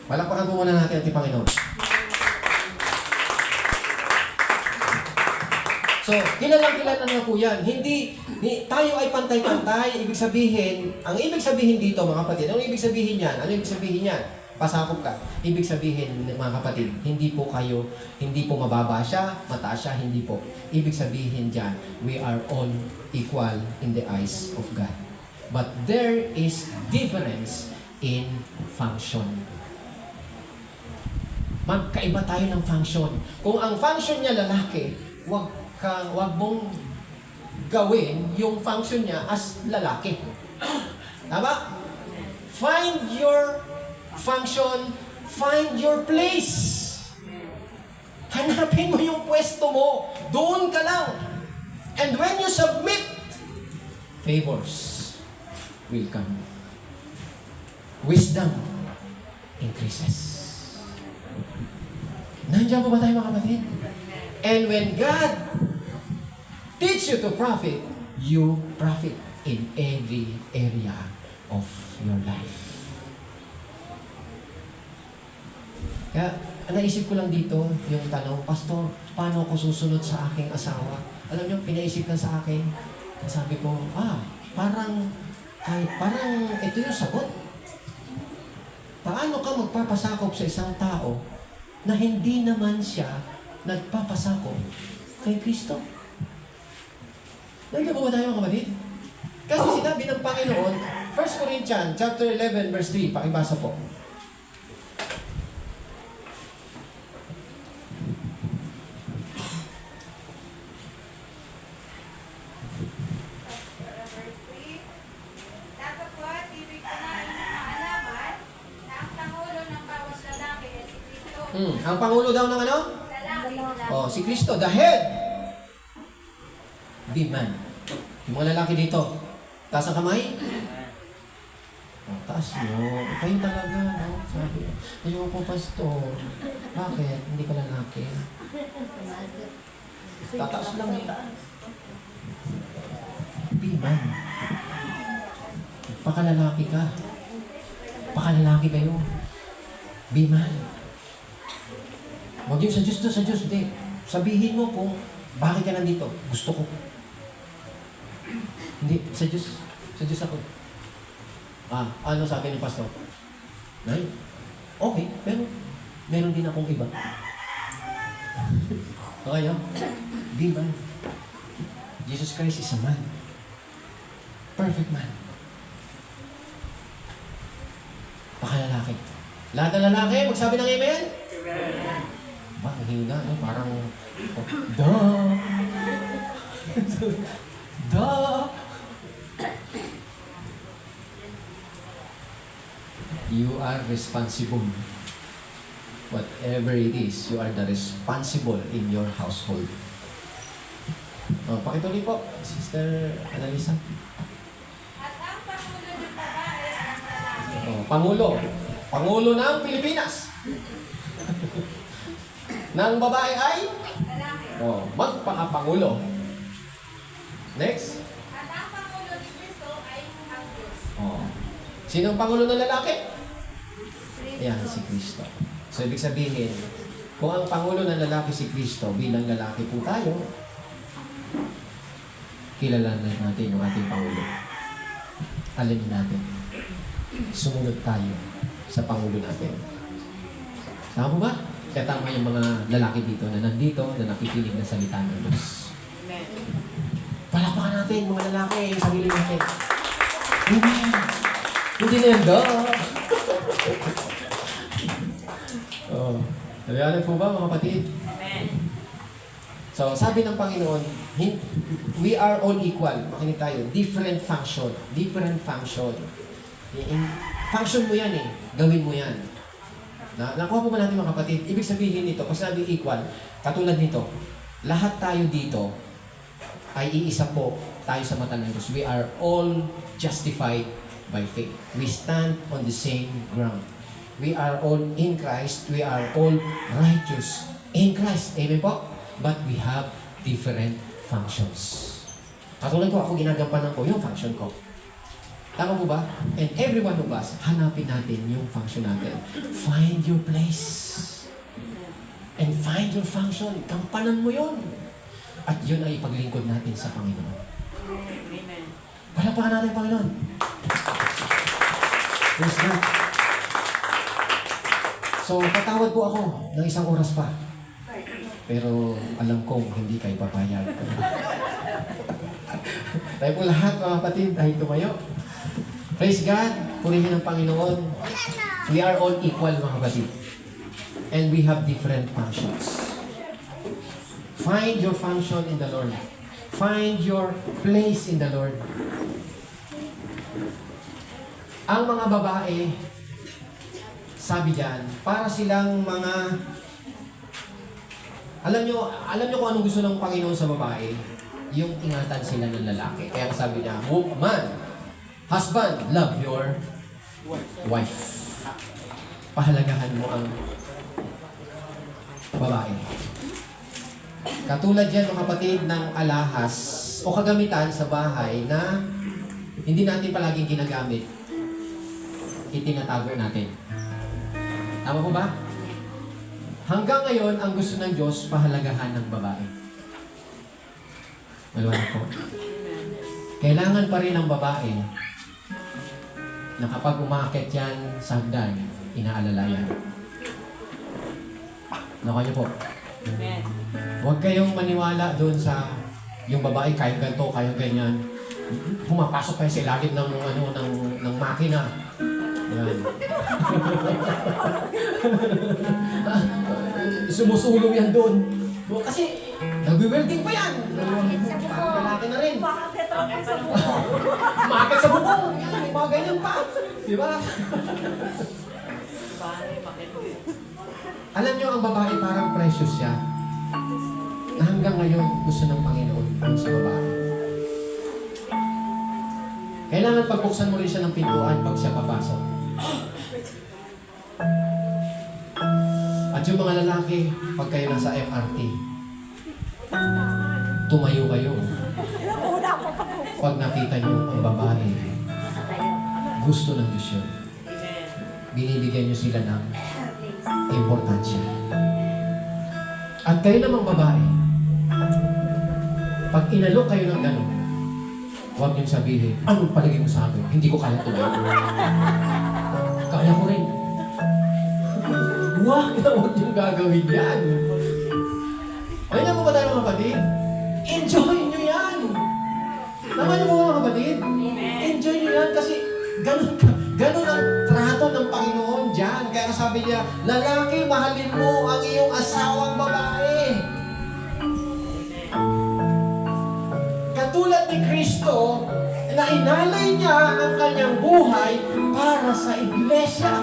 Palakpakan po muna natin ating Panginoon. So, kilala na po yan. Tayo ay pantay-pantay. Ibig sabihin, ang ibig sabihin dito mga kapatid, ano ibig sabihin yan? Ano ibig sabihin yan? Pasakop ka. Ibig sabihin, mga kapatid, hindi po mababa siya, mataas siya, hindi po. Ibig sabihin dyan, we are all equal in the eyes of God. But there is difference in function. Magkaiba tayo ng function. Kung ang function niya lalaki, wag mong gawin yung function niya as lalaki. Tama? Find your function, find your place. Hanapin mo yung pwesto mo. Doon ka lang. And when you submit favors will come. Wisdom increases. Nandiyan po ba tayo mga kapatid? And when God teach you to profit, you profit in every area of your life. Kaya, naisip ko lang dito yung tanong, Pastor, paano ako susunod sa aking asawa? Alam niyo, pinaisip lang sa akin. Sabi ko, parang ito yung sagot. Paano ka magpapasakop sa isang tao na hindi naman siya nagpapasakop kay Kristo? Nandiyan ba tayo mga kapatid? Kasi sinabi ng Panginoon, 1 Corinthians chapter 11 verse 3, pakibasa po. Datapwat, ibig ko na inyong maalaman na ang Pangulo ng bawat lalaki ay si Kristo. Ang Pangulo daw ng ano? Lalaki. Si Kristo, the head. Be man. Yung mga lalaki dito, taas ang kamay. Taas nyo. Kayo talaga, no? Sabi, ayoko pastor. Bakit? Hindi ka lalaki. Tataas lang. Be man. Pakalalaki ka. Pakalalaki kayo. Be man. Huwag yung sa Diyos doon, sa Diyos. Hindi. Sabihin mo kung bakit ka nandito. Gusto ko. Hindi, sa Diyos. Sa Diyos ako. Ano sabi ni Pastor? Nay, okay, pero meron din akong iba. Okay, no? Be man. Jesus Christ is a man. Perfect man. Pakalalaki. Lahat ng lalaki, magsabi ng amen? Amen. Mahina, no? Parang, duh! Duh! You are responsible. Whatever it is, you are the responsible in your household. Pakituloy po, Sister Annalisa. At ang Pangulo ng babae ay ang lalaki. Pangulo. Pangulo ng Pilipinas. Nang babae ay? Lalaki. Magpakapangulo. Next. At ang Pangulo ni Kristo ay ang Diyos. Sino ang Pangulo ng lalaki? Ayan, si Kristo. So, ibig sabihin, kung ang Pangulo ng lalaki si Kristo, bilang lalaki po tayo, kilalanin natin yung ating Pangulo. Alamin natin. Sumunod tayo sa Pangulo natin. Tama ba? Kaya tama yung mga lalaki dito na nandito na nakikinig ng salita ng Diyos. Amen. Palakpakan natin, mga lalaki, yung sarili natin. Amen. Hindi na yan, Naliwanag po ba, mga kapatid? Amen. So, sabi ng Panginoon, we are all equal. Makinig tayo. Different function. Different function. Function mo yan eh. Gawin mo yan. Nakuha po ba natin mga kapatid? Ibig sabihin nito, pag sabi equal, katulad nito, lahat tayo dito ay iisa po tayo sa mata ng Diyos. We are all justified by faith. We stand on the same ground. We are all in Christ. We are all righteous in Christ. Amen po? But we have different functions. Katulad ko, ako ginagampanan ko yung function ko. Tama po ba? And every one of us, hanapin natin yung function natin. Find your place. And find your function. Kampanan mo yun. At yun ay paglingkod natin sa Panginoon. Amen. Palapakan natin, Panginoon. Praise God. So, patawad po ako ng isang oras pa. Pero alam kong hindi kayo papayag. Tayo po lahat, mga kapatid, tayo tumayo. Praise God. Purihin ang Panginoon. We are all equal, mga kapatid. And we have different functions. Find your function in the Lord. Find your place in the Lord. Ang mga babae, sabi diyan, para silang mga alam nyo kung anong gusto ng Panginoon sa babae? yung ingatan sila ng lalaki. Kaya sabi niya, man, husband, love your wife. Pahalagahan mo ang babae. Katulad yan, mga kapatid, ng alahas o kagamitan sa bahay na hindi natin palaging ginagamit. Itinatago natin. Tama po ba? Hanggang ngayon, ang gusto ng Diyos, pahalagahan ng babae. Maliwanag po. Kailangan pa rin ng babae na kapag umakit yan sa hagdan, inaalala yan. Nako niyo po. Amen. Huwag kayong maniwala doon sa yung babae kayang ganito, kayang ganyan. Pumapasok kayo sa ilalim ng makina. Yan. Sumusulong yan doon. Kasi nagwi-welding pa yan. Lalaki na rin. Umakit sa bubong. Yan, may mga ganyan pa. Di ba? Alam niyo, ang babae parang precious siya. Na hanggang ngayon, gusto ng Panginoon sa babae. Kailangan pagbuksan mo rin siya ng pintuan pag siya papasok. At yung mga lalaki, pag kayo nasa MRT, tumayo kayo. Pag nakita niyo ang babae, gusto ng Diyos yun. Binibigyan niyo sila ng importansya. At kayo namang babae, pag inalok kayo ng gano'n, huwag niyong sabihin, anong palagay mo sa akin? Hindi ko kaya tumayo. Kaya ko rin. Huwag niyong gagawin yan. Ayun mo ba tayo mga kapatid? Enjoy niyo yan. Naman niyo mga kapatid? Enjoy niyo yan kasi ganun ang trato ng Panginoon dyan. Kaya sabi niya, lalaki, mahalin mo ang iyong asawang babae. Katulad ni Kristo, na inalay niya ang kanyang buhay para sa iglesia.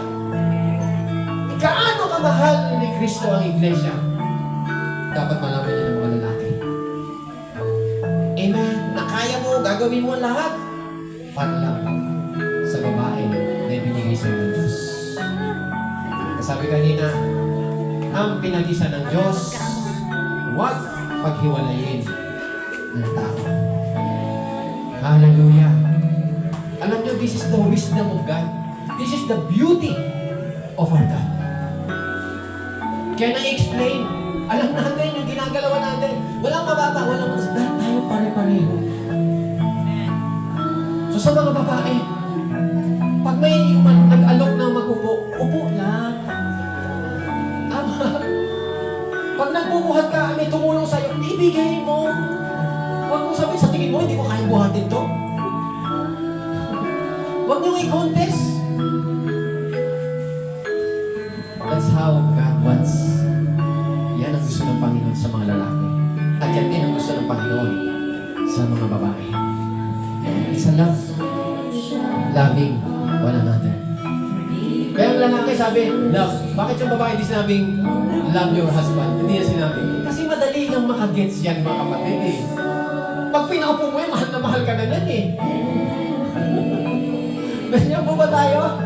Gaano kamahal ni Kristo ang iglesia? Dapat malaman niyo ng mga lalaki. Amen. Na kaya mo, gagawin mo lahat para lang sa babae na ibinigay sa iyo ng Diyos. Sabi kanina, ang pinag-isa ng Diyos, huwag paghiwalayin ng tao. Hallelujah. Alam niyo, this is the wisdom of God. This is the beauty of our God. Kaya na-explain, alam natin yung ginagalawan natin. Walang mababa, walang mas. Lahat tayo pare-pareho. So sa mga babae, pag may nag-alok na mag-upo, upo lang. Tama. Pag nagbubuhat ka, may tumulong sa'yo, ibigay mo. Huwag mo sabihin, sa tingin mo, hindi ko kayang buhatin to. Huwag niyong i-contest. That's how God wants. Yan ang gusto ng Panginoon sa mga lalaki. At yan din ang gusto ng Panginoon sa mga babae. It's a love. Loving one another. Kaya ang lalaki sabi, love. Bakit yung babae hindi sinabing love your husband? Hindi niya sinabi. Kasi madali nang makagets yan, mga kapatid eh. Pag pinaupo mo yan, mahal na mahal ka na yan eh. Ganyan po ba tayo?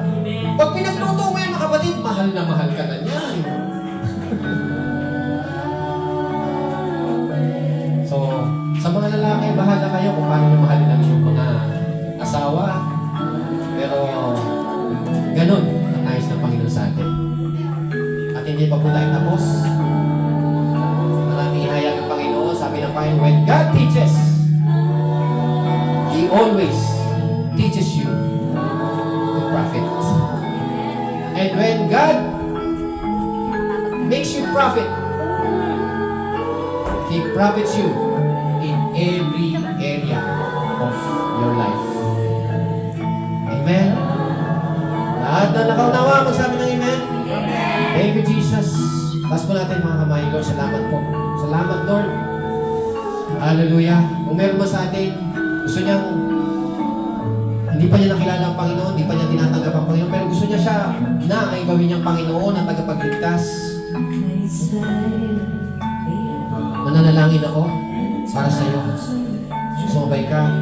Pag pinagluto mo yan, mga kapatid, mahal na mahal ka na yan. So, sa mga lalaki, bahala kayo kung paano nyo mahalin ang inyong mga asawa. Pero, ganun ang nais ng Panginoon sa atin. At hindi pa po tayo tapos. Maraming ihayag ng Panginoon. Sabi ng Panginoon, when God teaches, He always teaches you to profit. And when God makes you profit, He profits you in every area of your life. Amen? Lahat na nakaunawa, magsabi ng amen? Thank you, Jesus. Taas po natin mga kamay, Lord. Salamat po. Salamat, Lord. Hallelujah. Kung meron ba sa atin, gusto niyang, hindi pa niya nakilala ang Panginoon, hindi pa niya tinatanggap ang Panginoon, pero gusto niya siya na ay gawin niyang Panginoon at tagapagligtas. Mananalangin ako. para sa iyo. Sumabay ka,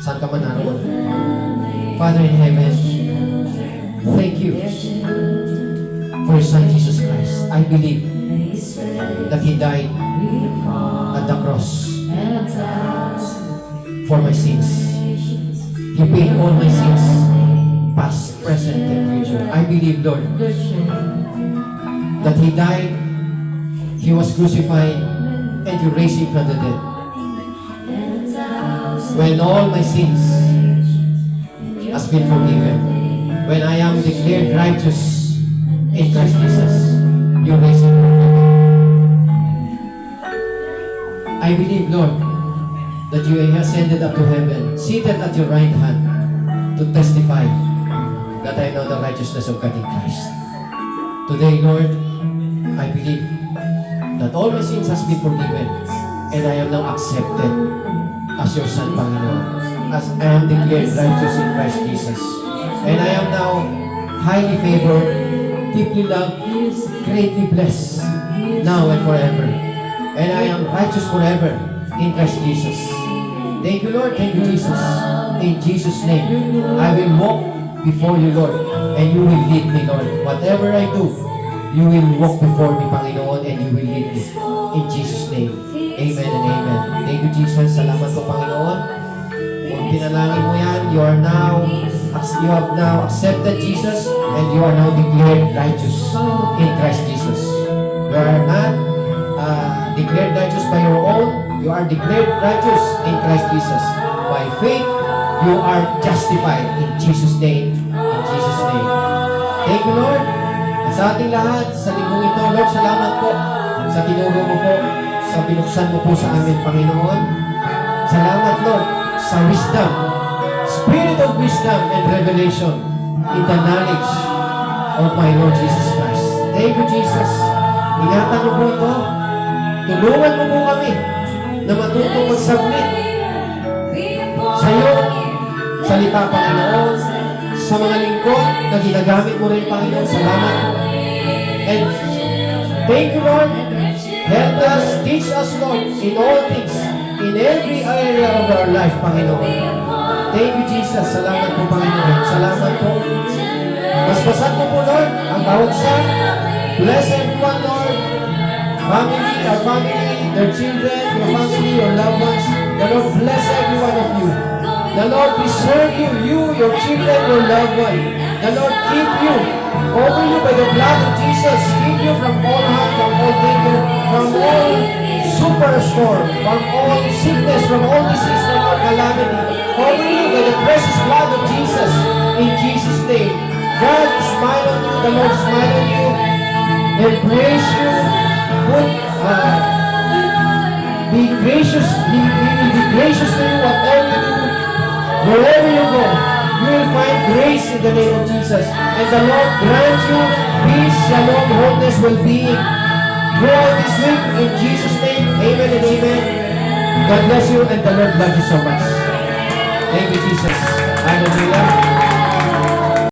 saan ka man naroon. Father in heaven, thank you for your Son, Jesus Christ. I believe that He died at the cross for my sins. He paid all my sins, past, present, and future. I believe, Lord, that He died, He was crucified, and You raised Him from the dead. When all my sins has been forgiven, when I am declared righteous in Christ Jesus, You raised Him from the dead. I believe, Lord, that You ascended up to heaven, seated at Your right hand, to testify that I know the righteousness of God in Christ. Today, Lord, I believe that all my sins has been forgiven, and I am now accepted as Your Son, Panginoon, as I am declared righteous in Christ Jesus. And I am now highly favored, deeply loved, greatly blessed, now and forever. And I am righteous forever in Christ Jesus. Thank You, Lord. Thank You, Jesus. In Jesus' name, I will walk before You, Lord, and You will lead me, Lord. Whatever I do, You will walk before me, Panginoon, and You will lead me. In Jesus' name, amen and amen. Thank You, Jesus. Salamat po, Panginoon. Kung pinalangin mo yan, you have now accepted Jesus, and you are now declared righteous in Christ Jesus. You are not declared righteous by your own. You are declared righteous in Christ Jesus. By faith, you are justified in Jesus' name. In Jesus' name. Thank You, Lord. At sa ating lahat, sa linggong ito, Lord, salamat po sa tinuro mo po, sa binuksan mo po sa amin, Panginoon. Salamat, Lord, sa wisdom, spirit of wisdom and revelation in the knowledge of my Lord Jesus Christ. Thank You, Jesus. Ingatan mo po ito. Tulungan mo po kami na matutong mag-submit sa iyong salita, Panginoon, sa mga lingkod na ginagamit mo rin, Panginoon. Salamat. And thank You, Lord. Help us, teach us, Lord, in all things, in every area of our life, Panginoon. Thank You, Jesus. Salamat po, Panginoon. Salamat po. Basbasan mo po, Lord, ang bawat isa. Bless everyone, Lord. Family, our family, their children, your family, your loved ones. The Lord bless every one of you. The Lord preserve you, your children, your loved one. The Lord keep you, cover you by the blood of Jesus. Keep you from all harm, from all danger, from all superstorm, from all sickness, from all disease, from all calamity. Cover you by the precious blood of Jesus. In Jesus' name. God smile on you, the Lord smile on you, embrace you, be gracious, He will be gracious to you whatever you do, wherever you go. You will find grace in the name of Jesus. And the Lord grant you peace, shalom, wholeness, well-being. Throughout this week, in Jesus' name, amen and amen. God bless you and the Lord bless you so much. Thank You, Jesus. Hallelujah.